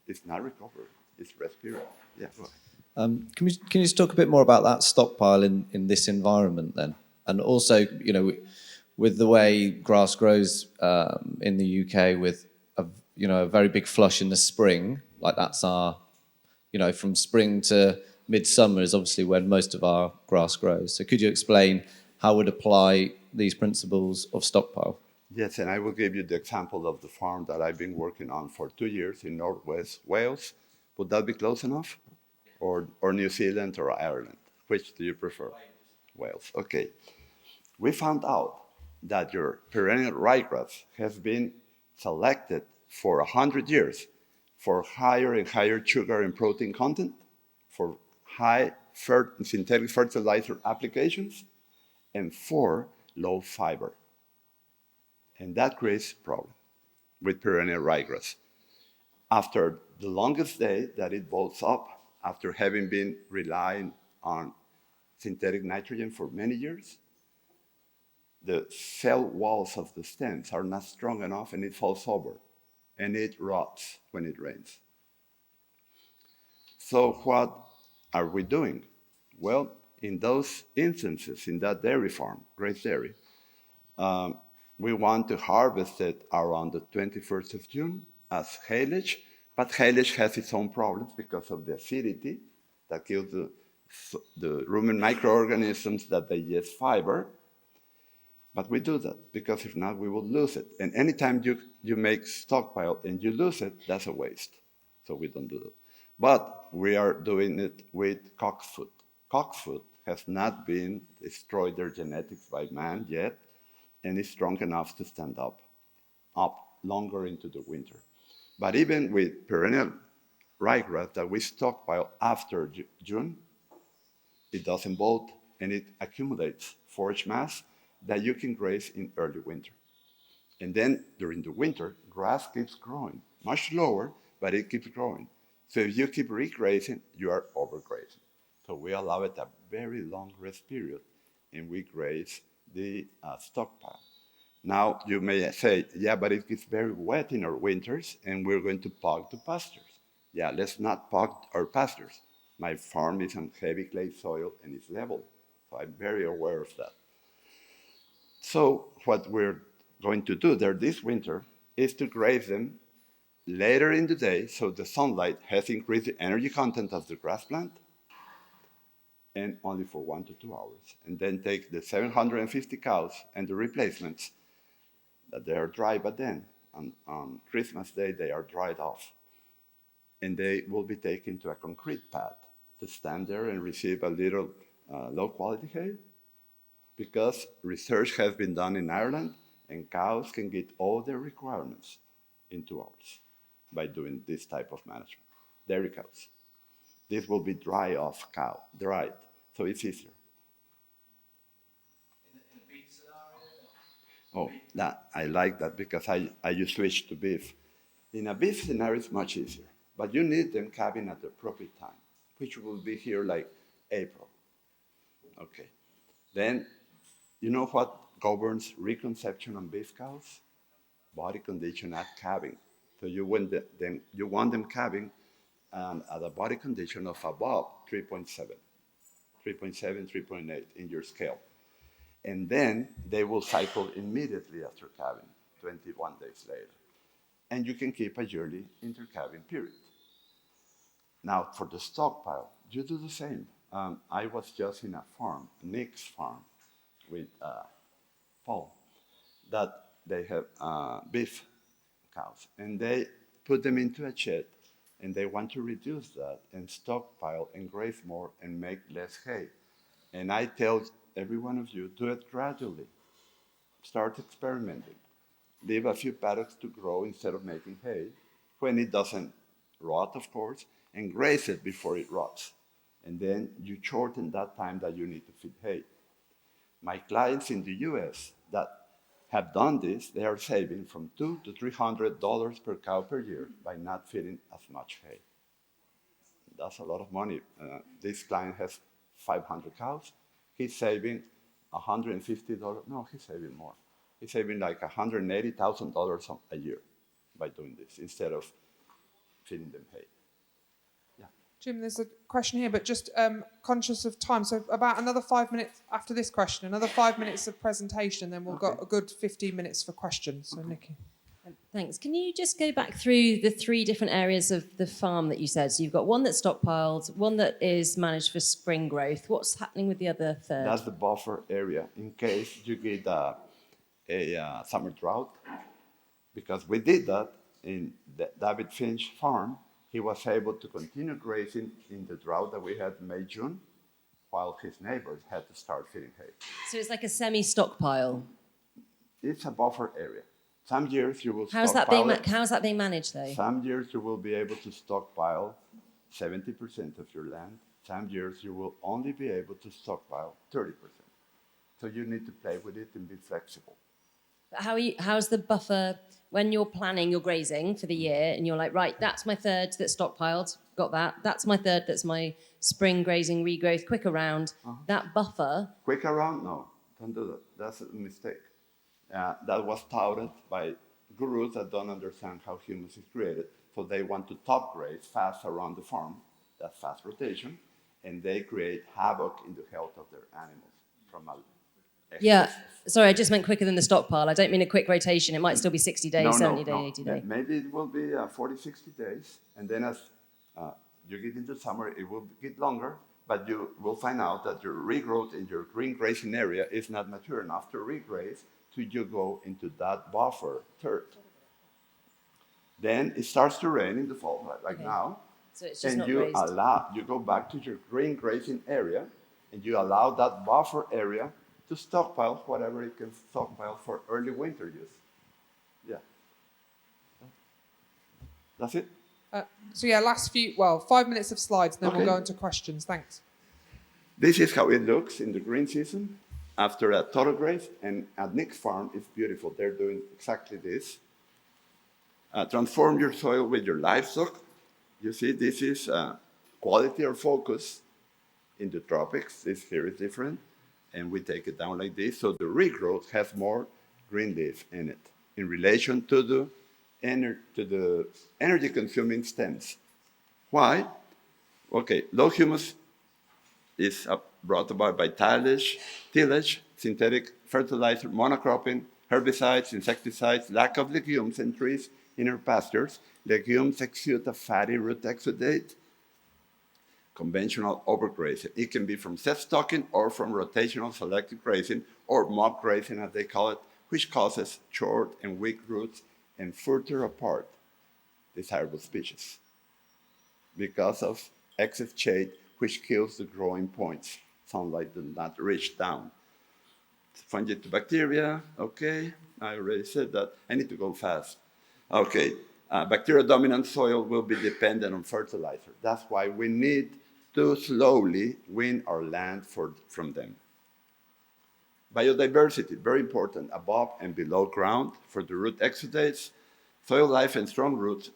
it's not recovery, it's rest period. Yeah, go ahead. Can you just talk a bit more about that stockpile in this environment then? And also, with the way grass grows in the UK with a very big flush in the spring, like that's our, from spring to midsummer is obviously when most of our grass grows. So could you explain how we'd apply these principles of stockpile? Yes, and I will give you the example of the farm that I've been working on for 2 years in Northwest Wales. Would that be close enough? Or New Zealand or Ireland? Which do you prefer? Wales. Okay. We found out that your perennial ryegrass has been selected for 100 years for higher and higher sugar and protein content, for high synthetic fertilizer applications, and for low fiber. And that creates a problem with perennial ryegrass. After the longest day that it bolts up, after having been relying on synthetic nitrogen for many years, the cell walls of the stems are not strong enough and it falls over and it rots when it rains. So what are we doing? Well, in those instances, in that dairy farm, Grace Dairy, we want to harvest it around the 21st of June as haylage, but haylage has its own problems because of the acidity that kills the rumen microorganisms that digest fiber. But we do that because if not, we will lose it. And anytime you make stockpile and you lose it, that's a waste. So we don't do that. But we are doing it with cocksfoot. Cocksfoot has not been destroyed their genetics by man yet, and is strong enough to stand up longer into the winter. But even with perennial ryegrass that we stockpile after June, it doesn't bolt, and it accumulates forage mass that you can graze in early winter. And then during the winter, grass keeps growing, much slower, but it keeps growing. So if you keep regrazing, you are overgrazing. So we allow it a very long rest period, and we graze the stockpile. Now you may say, yeah, but it gets very wet in our winters, and we're going to pog the pastures. Yeah, let's not pog our pastures. My farm is on heavy clay soil and it's level, so I'm very aware of that. So what we're going to do there this winter is to graze them later in the day so the sunlight has increased the energy content of the grass plant and only for 1 to 2 hours. And then take the 750 cows and the replacements that they are dry, but then on Christmas Day they are dried off. And they will be taken to a concrete pad to stand there and receive a little low quality hay, because research has been done in Ireland and cows can get all their requirements in 2 hours by doing this type of management. Dairy cows. This will be dried, so it's easier. Oh, I like that because I switched to beef. In a beef scenario, it's much easier, but you need them calving at the appropriate time, which will be here like April. Okay. Then, you know what governs reconception on beef cows? Body condition at calving. So you want them calving at a body condition of above 3.7, 3.8 in your scale. And then they will cycle immediately after calving, 21 days later. And you can keep a yearly intercalving period. Now, for the stockpile, you do the same. I was just in a farm, Nick's farm, with Paul, that they have beef cows. And they put them into a shed, and they want to reduce that and stockpile and graze more and make less hay. And I tell every one of you, do it gradually. Start experimenting. Leave a few paddocks to grow instead of making hay, when it doesn't rot, of course, and graze it before it rots. And then you shorten that time that you need to feed hay. My clients in the US that have done this, they are saving from $200 to $300 per cow per year by not feeding as much hay. That's a lot of money. This client has 500 cows. He's saving $150. No, he's saving more. He's saving like $180,000 a year by doing this instead of feeding them hay. Yeah. Jim, there's a question here, but just conscious of time. So about another 5 minutes after this question, another 5 minutes of presentation, then we'll got a good 15 minutes for questions. So Nikki. Thanks. Can you just go back through the 3 different areas of the farm that you said? So you've got one that's stockpiled, one that is managed for spring growth. What's happening with the other third? That's the buffer area in case you get a summer drought. Because we did that in the David Finch farm. He was able to continue grazing in the drought that we had in May, June, while his neighbors had to start feeding hay. So it's like a semi-stockpile. It's a buffer area. Some years you will How's stockpile that being managed, though? Some years you will be able to stockpile 70% of your land. Some years you will only be able to stockpile 30%. So you need to play with it and be flexible. How's the buffer when you're planning your grazing for the year and you're like, right, that's my third that's stockpiled, got that. That's my third that's my spring grazing regrowth, quick around. That buffer. Quick around? No, don't do that. That's a mistake. That was touted by gurus that don't understand how humus is created. So they want to top graze fast around the farm. That's fast rotation. And they create havoc in the health of their animals from a Yeah, sorry, I just meant quicker than the stockpile. I don't mean a quick rotation. It might still be 60 days, 70 days, 80 days. Maybe it will be 40, 60 days. And then as you get into summer, it will get longer. But you will find out that your regrowth in your green grazing area is not mature enough to regraze till you go into that buffer third. Then it starts to rain in the fall, like now. So it's just and not you go back to your green grazing area, and you allow that buffer area to stockpile whatever it can stockpile for early winter use. Yeah. That's it? So 5 minutes of slides, then we'll go into questions. Thanks. This is how it looks in the green season after a total graze. And at Nick's farm, it's beautiful. They're doing exactly this. Transform your soil with your livestock. You see, this is quality or focus in the tropics. This here is different. And we take it down like this. So the regrowth has more green leaf in it in relation to the energy consuming stems. Why? Okay, low humus is brought about by tillage, synthetic fertilizer, monocropping, herbicides, insecticides, lack of legumes and trees in our pastures. Legumes exude a fatty root exudate. Conventional overgrazing. It can be from set stocking or from rotational selective grazing or mob grazing, as they call it, which causes short and weak roots and further apart desirable species because of excess shade, which kills the growing points. Sunlight does not reach down. Fungi to bacteria, okay. I already said that. I need to go fast. Okay, bacteria-dominant soil will be dependent on fertilizer. That's why we need to slowly wean our land from them. Biodiversity, very important, above and below ground for the root exudates. Soil life and strong roots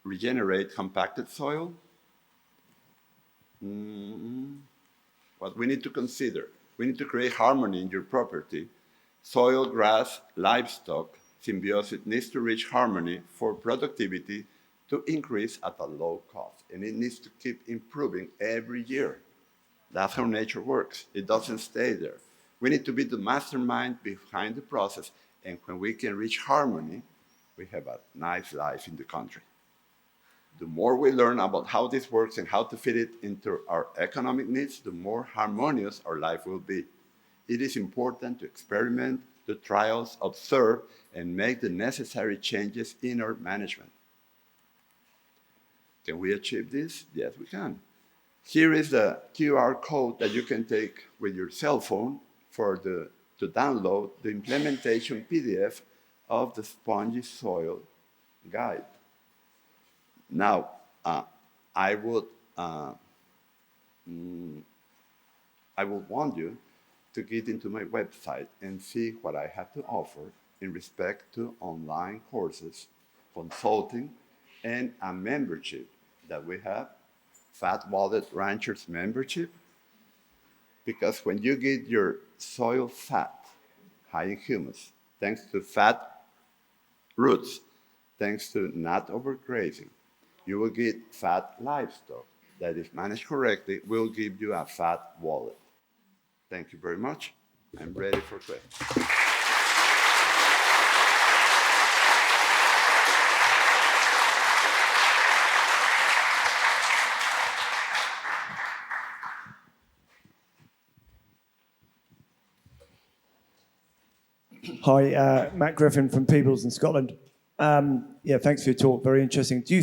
regenerate compacted soil. What we need to consider, we need to create harmony in your property. Soil, grass, livestock, symbiosis needs to reach harmony for productivity to increase at a low cost. And it needs to keep improving every year. That's how nature works. It doesn't stay there. We need to be the mastermind behind the process. And when we can reach harmony, we have a nice life in the country. The more we learn about how this works and how to fit it into our economic needs, the more harmonious our life will be. It is important to experiment, do trials, observe, and make the necessary changes in our management. Can we achieve this? Yes, we can. Here is the QR code that you can take with your cell phone to download the implementation PDF of the Spongy Soil Guide. Now, I would want you to get into my website and see what I have to offer in respect to online courses, consulting, and a membership that we have, Fat Wallet Ranchers membership. Because when you get your soil fat, high in humus, thanks to fat roots, thanks to not overgrazing, you will get fat livestock that, if managed correctly, will give you a fat wallet. Thank you very much. I'm ready for questions. Hi, Matt Griffin from Peebles in Scotland. Thanks for your talk. Very interesting. Do you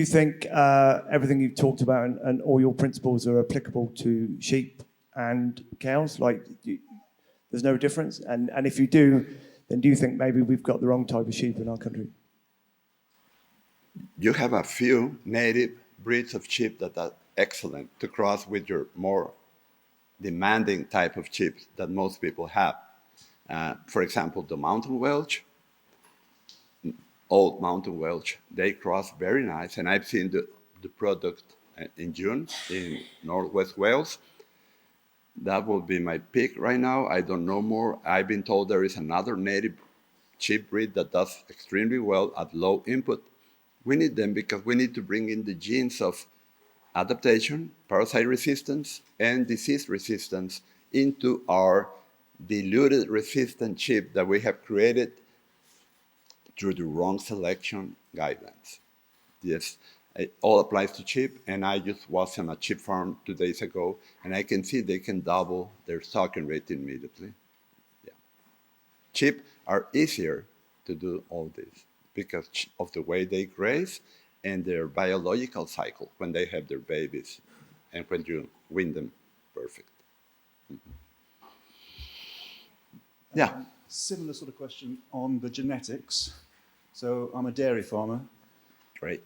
think everything you've talked about and all your principles are applicable to sheep and cows? There's no difference? And if you do, then do you think maybe we've got the wrong type of sheep in our country? You have a few native breeds of sheep that are excellent to cross with your more demanding type of sheep that most people have. For example, the mountain Welsh, old mountain Welsh, they cross very nice. And I've seen the product in June in Northwest Wales. That will be my pick right now. I don't know more. I've been told there is another native sheep breed that does extremely well at low input. We need them because we need to bring in the genes of adaptation, parasite resistance, and disease resistance into our diluted resistant sheep that we have created through the wrong selection guidelines. Yes, it all applies to sheep, and I just was on a sheep farm 2 days ago, and I can see they can double their stocking rate immediately. Yeah. Sheep are easier to do all this because of the way they graze and their biological cycle when they have their babies and when you wean them perfect. Mm-hmm. Yeah. Similar sort of question on the genetics. So I'm a dairy farmer. Great.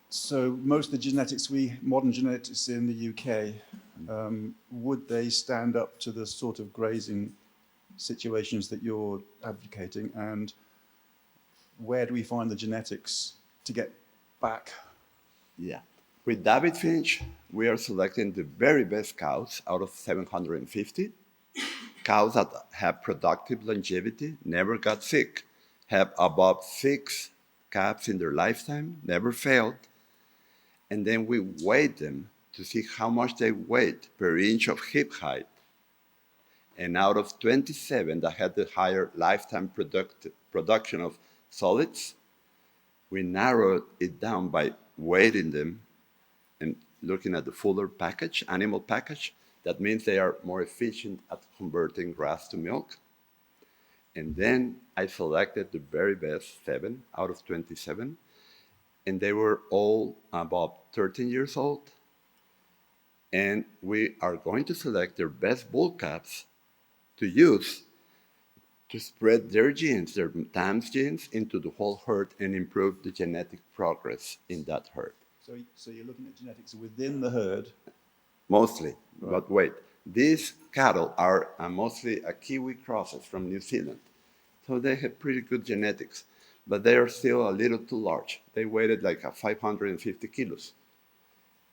So most of the genetics modern genetics in the UK, would they stand up to the sort of grazing situations that you're advocating? And where do we find the genetics to get back? Yeah. With David Finch, we are selecting the very best cows out of 750. Cows that have productive longevity, never got sick, have above 6 calves in their lifetime, never failed. And then we weigh them to see how much they weighed per inch of hip height. And out of 27 that had the higher lifetime production of solids, we narrowed it down by weighting them and looking at the fuller package, animal package. That means they are more efficient at converting grass to milk. And then I selected the very best 7 out of 27, and they were all about 13 years old. And we are going to select their best bull calves to use to spread their genes, their dams genes, into the whole herd and improve the genetic progress in that herd. So you're looking at genetics within the herd. Mostly, but wait, these cattle are mostly Kiwi crosses from New Zealand. So they have pretty good genetics, but they are still a little too large. They weighed like 550 kilos.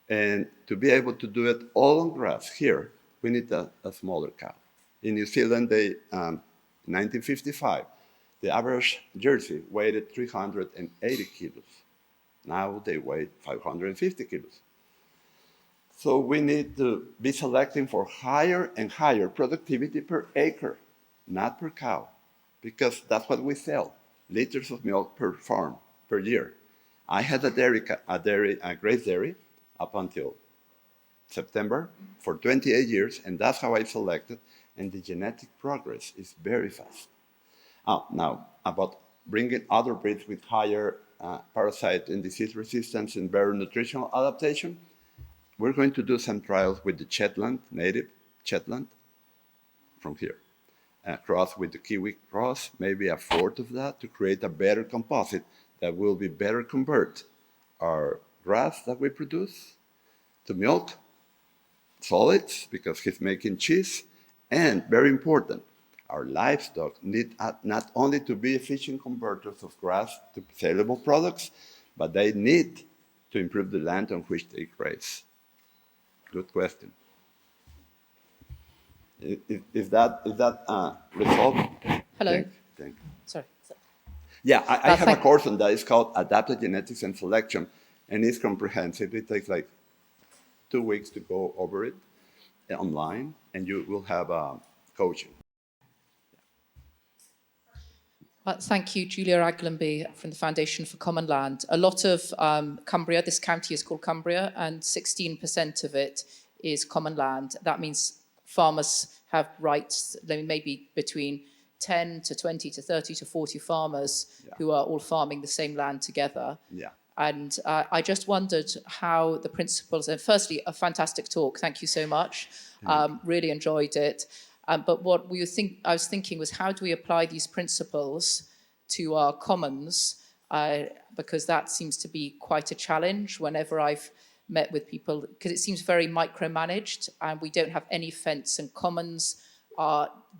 And to be able to do it all on grass here, we need a smaller cow. In New Zealand, 1955, the average Jersey weighed 380 kilos. Now they weigh 550 kilos. So we need to be selecting for higher and higher productivity per acre, not per cow, because that's what we sell, liters of milk per farm per year. I had a graze dairy up until September for 28 years, and that's how I selected, and the genetic progress is very fast. Now, about bringing other breeds with higher parasite and disease resistance and better nutritional adaptation, we're going to do some trials with the Shetland, native Shetland, from here. Cross with the Kiwi cross, maybe a fourth of that to create a better composite that will be better convert our grass that we produce to milk, solids, because he's making cheese, and very important, our livestock need not only to be efficient converters of grass to saleable products, but they need to improve the land on which they graze. Good question. Is that resolved? Hello. Thank you. Sorry. Yeah, I have a thank- course on that. It's called Adapted Genetics and Selection, and it's comprehensive. It takes like 2 weeks to go over it online, and you will have coaching. Thank you, Julia Aglenby from the Foundation for Common Land. A lot of Cumbria, this county is called Cumbria, and 16% of it is common land. That means farmers have rights, maybe between 10 to 20 to 30 to 40 farmers who are all farming the same land together. Yeah. And I just wondered how the principles, and firstly, a fantastic talk. Thank you so much. Really enjoyed it. But what I was thinking was, how do we apply these principles to our commons? Because that seems to be quite a challenge whenever I've met with people, because it seems very micromanaged, and we don't have any fence, and commons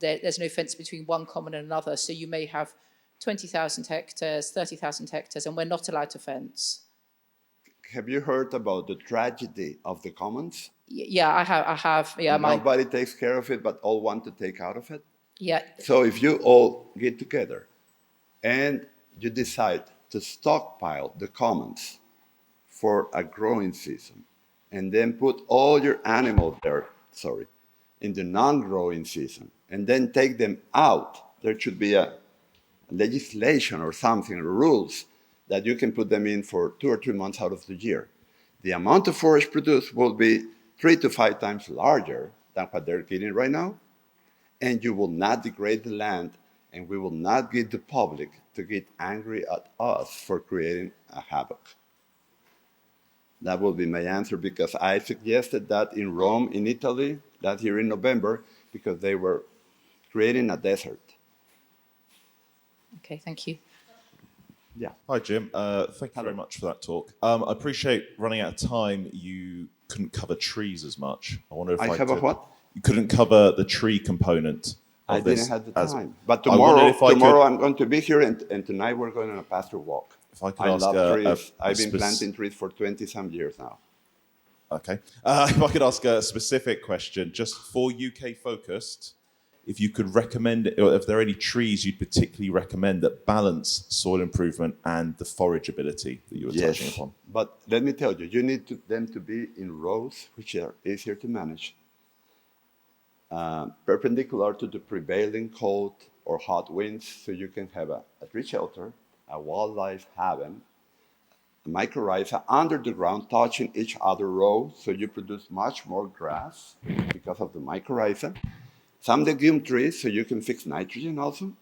there's no fence between one common and another. So you may have 20,000 hectares, 30,000 hectares, and we're not allowed to fence. Have you heard about the tragedy of the commons? Yeah, I have. Yeah, Nobody takes care of it, but all want to take out of it. Yeah. So if you all get together and you decide to stockpile the commons for a growing season, and then put all your animals there, in the non-growing season, and then take them out, there should be a legislation or something, rules that you can put them in for 2 or 3 months out of the year. The amount of forage produced will be 3 to 5 times larger than what they're getting right now, and you will not degrade the land, and we will not get the public to get angry at us for creating a havoc. That will be my answer, because I suggested that in Rome, in Italy, that year in November, because they were creating a desert. Okay, thank you. Yeah. Hi, Jim. Thank you very much for that talk. I appreciate running out of time. You couldn't cover trees as much. I wonder if I I have a could. what? You couldn't cover the tree component of I this. didn't have the as- time. But I wondered tomorrow if I'm going to be here, and tonight we're going on a pasture walk. If I could I ask love a trees. I've been spec- planting trees for 20-some years now. Okay. If I could ask a specific question, just for UK focused, if you could recommend, or if there are any trees you'd particularly recommend that balance soil improvement and the forageability that you were touching upon. But let me tell you, you need them to be in rows, which are easier to manage, perpendicular to the prevailing cold or hot winds, so you can have a tree shelter, a wildlife haven, a mycorrhiza under the ground touching each other row, so you produce much more grass because of the mycorrhiza. Some legume trees, so you can fix nitrogen also.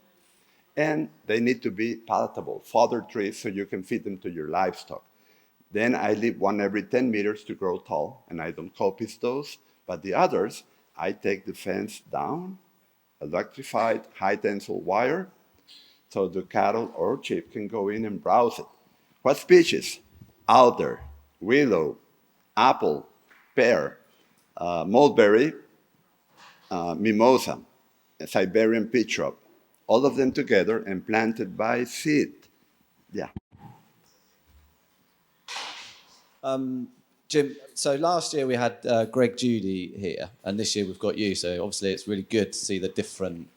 And they need to be palatable, fodder trees, so you can feed them to your livestock. Then I leave one every 10 meters to grow tall, and I don't coppice those. But the others, I take the fence down, electrified, high tensile wire, so the cattle or sheep can go in and browse it. What species? Alder, willow, apple, pear, mulberry, mimosa, Siberian peach shrub, all of them together and planted by seed. Yeah. Jim, so last year we had Greg Judy here, and this year we've got you. So obviously it's really good to see the different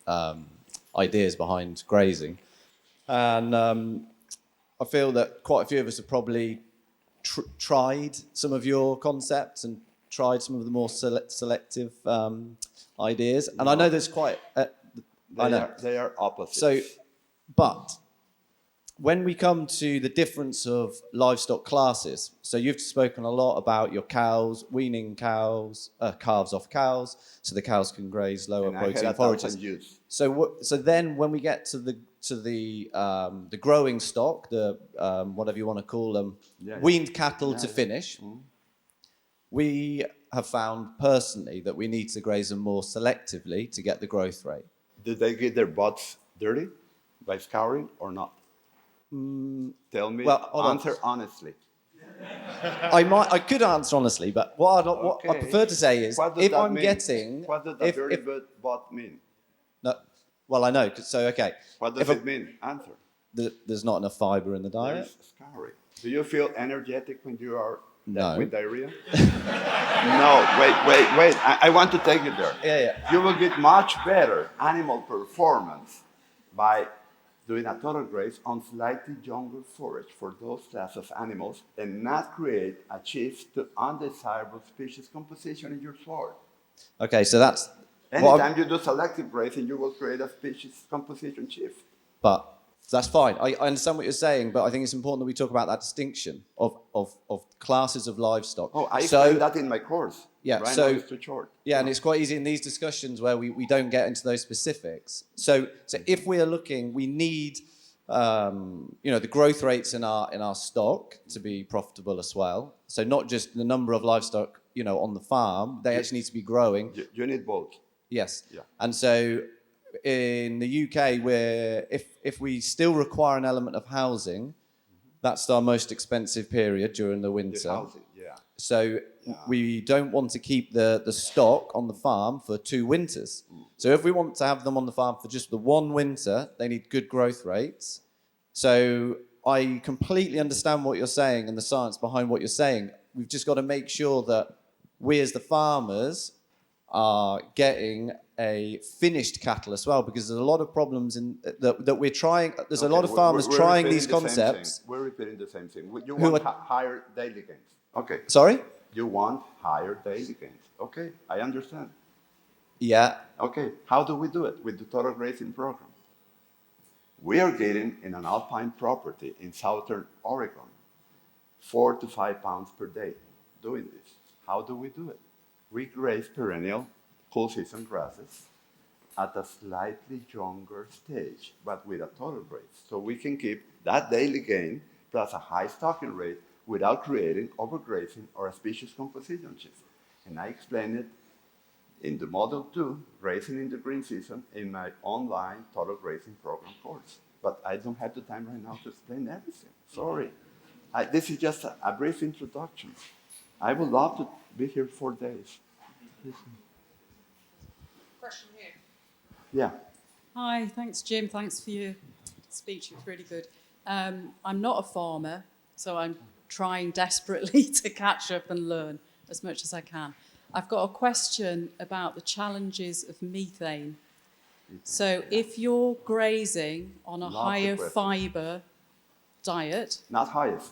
ideas behind grazing. And I feel that quite a few of us have probably tried some of your concepts and tried some of the more selective ideas. And I know there's quite... I know. They are opposites. So, but when we come to the difference of livestock classes, so you've spoken a lot about your cows, weaning cows, calves off cows, so the cows can graze lower And I had protein 1,000 forages. ewes. So then when we get to the growing stock, the whatever you want to call them, weaned cattle to finish, we have found personally that we need to graze them more selectively to get the growth rate. Did they get their butts dirty by scouring or not? Tell me, well, hold on. answer honestly. I could answer honestly, but what I Okay. prefer to say is, What does if that I'm mean? getting... What does that dirty butt mean? No, well, I know, so okay. What does it mean? Answer. There's not enough fibre in the diet? There's scouring. Do you feel energetic when you are No. with diarrhea? No, wait. I want to take you there. Yeah. You will get much better animal performance by doing a total graze on slightly younger forage for those class of animals and not create a shift to undesirable species composition in your soil. Okay, so that's... Anytime you do selective grazing, you will create a species composition shift. But that's fine. I understand what you're saying, but I think it's important that we talk about that distinction of classes of livestock. Oh, I explained that in my course. Yeah, right so... now it's too short. Yeah, and it's quite easy in these discussions where we don't get into those specifics. So if we are looking, we need the growth rates in our stock to be profitable as well. So not just the number of livestock on the farm, they actually need to be growing. You need both. Yes. Yeah. And so in the UK, where if we still require an element of housing, that's our most expensive period during the winter. The housing, yeah. So we don't want to keep the stock on the farm for 2 winters. So if we want to have them on the farm for just the 1 winter, they need good growth rates. So I completely understand what you're saying and the science behind what you're saying. We've just got to make sure that we as the farmers are getting a finished cattle as well, because there's a lot of problems in that we're trying. There's a lot of farmers trying these concepts. We're repeating the same thing. You want higher daily gains. Okay. Sorry? You want higher daily gains. Okay, I understand. Yeah. Okay, how do we do it? With the total grazing program. We are getting in an alpine property in southern Oregon 4 to 5 pounds per day doing this. How do we do it? We graze perennial cool season grasses at a slightly younger stage, but with a total graze. So we can keep that daily gain plus a high stocking rate without creating overgrazing or a species composition shift. And I explained it in the Model 2, Grazing in the Green Season, in my online total grazing program course. but I don't have the time right now to explain everything. Sorry. This is just a brief introduction. I would love to be here 4 days. Question here. Yeah. Hi, thanks, Jim. Thanks for your speech. It was really good. I'm not a farmer, so I'm trying desperately to catch up and learn as much as I can. I've got a question about the challenges of methane. So if you're grazing on a Love the higher question. fibre diet, Not highest,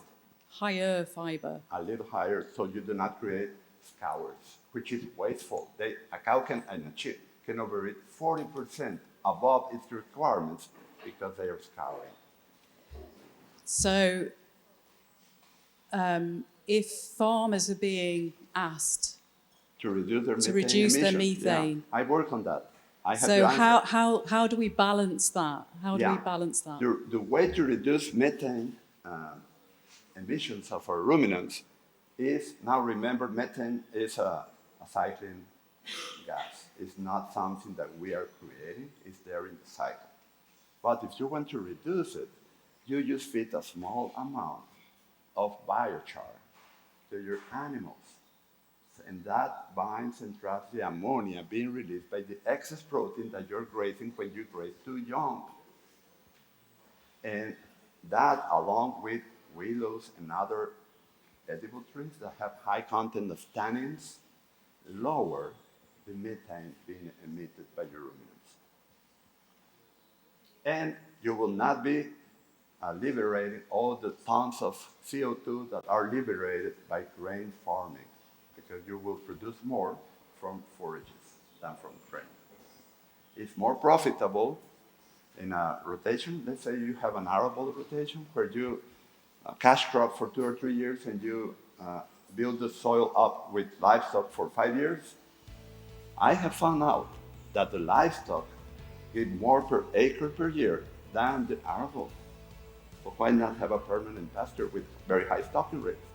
higher fibre, a little higher, so you do not create scours, which is wasteful. A cow and a sheep can overeat 40% above its requirements because they are scouring. so if farmers are being asked To reduce their to methane reduce their emissions. methane. Yeah, I work on that. I have the So answer. how do we balance that? How do we balance that? The way to reduce methane emissions of our ruminants is, now remember, methane is a cycling gas. It's not something that we are creating, it's there in the cycle. But if you want to reduce it, you just feed a small amount of biochar to your animals. And that binds and traps the ammonia being released by the excess protein that you're grazing when you graze too young. And that, along with willows and other edible trees that have high content of tannins, lower the methane being emitted by your ruminants. And you will not be liberating all the tons of CO2 that are liberated by grain farming, because you will produce more from forages than from grain. It's more profitable in a rotation. Let's say you have an arable rotation where you cash crop for 2 or 3 years and you build the soil up with livestock for 5 years. I have found out that the livestock get more per acre per year than the arable. So why not have a permanent pasture with very high stocking rates?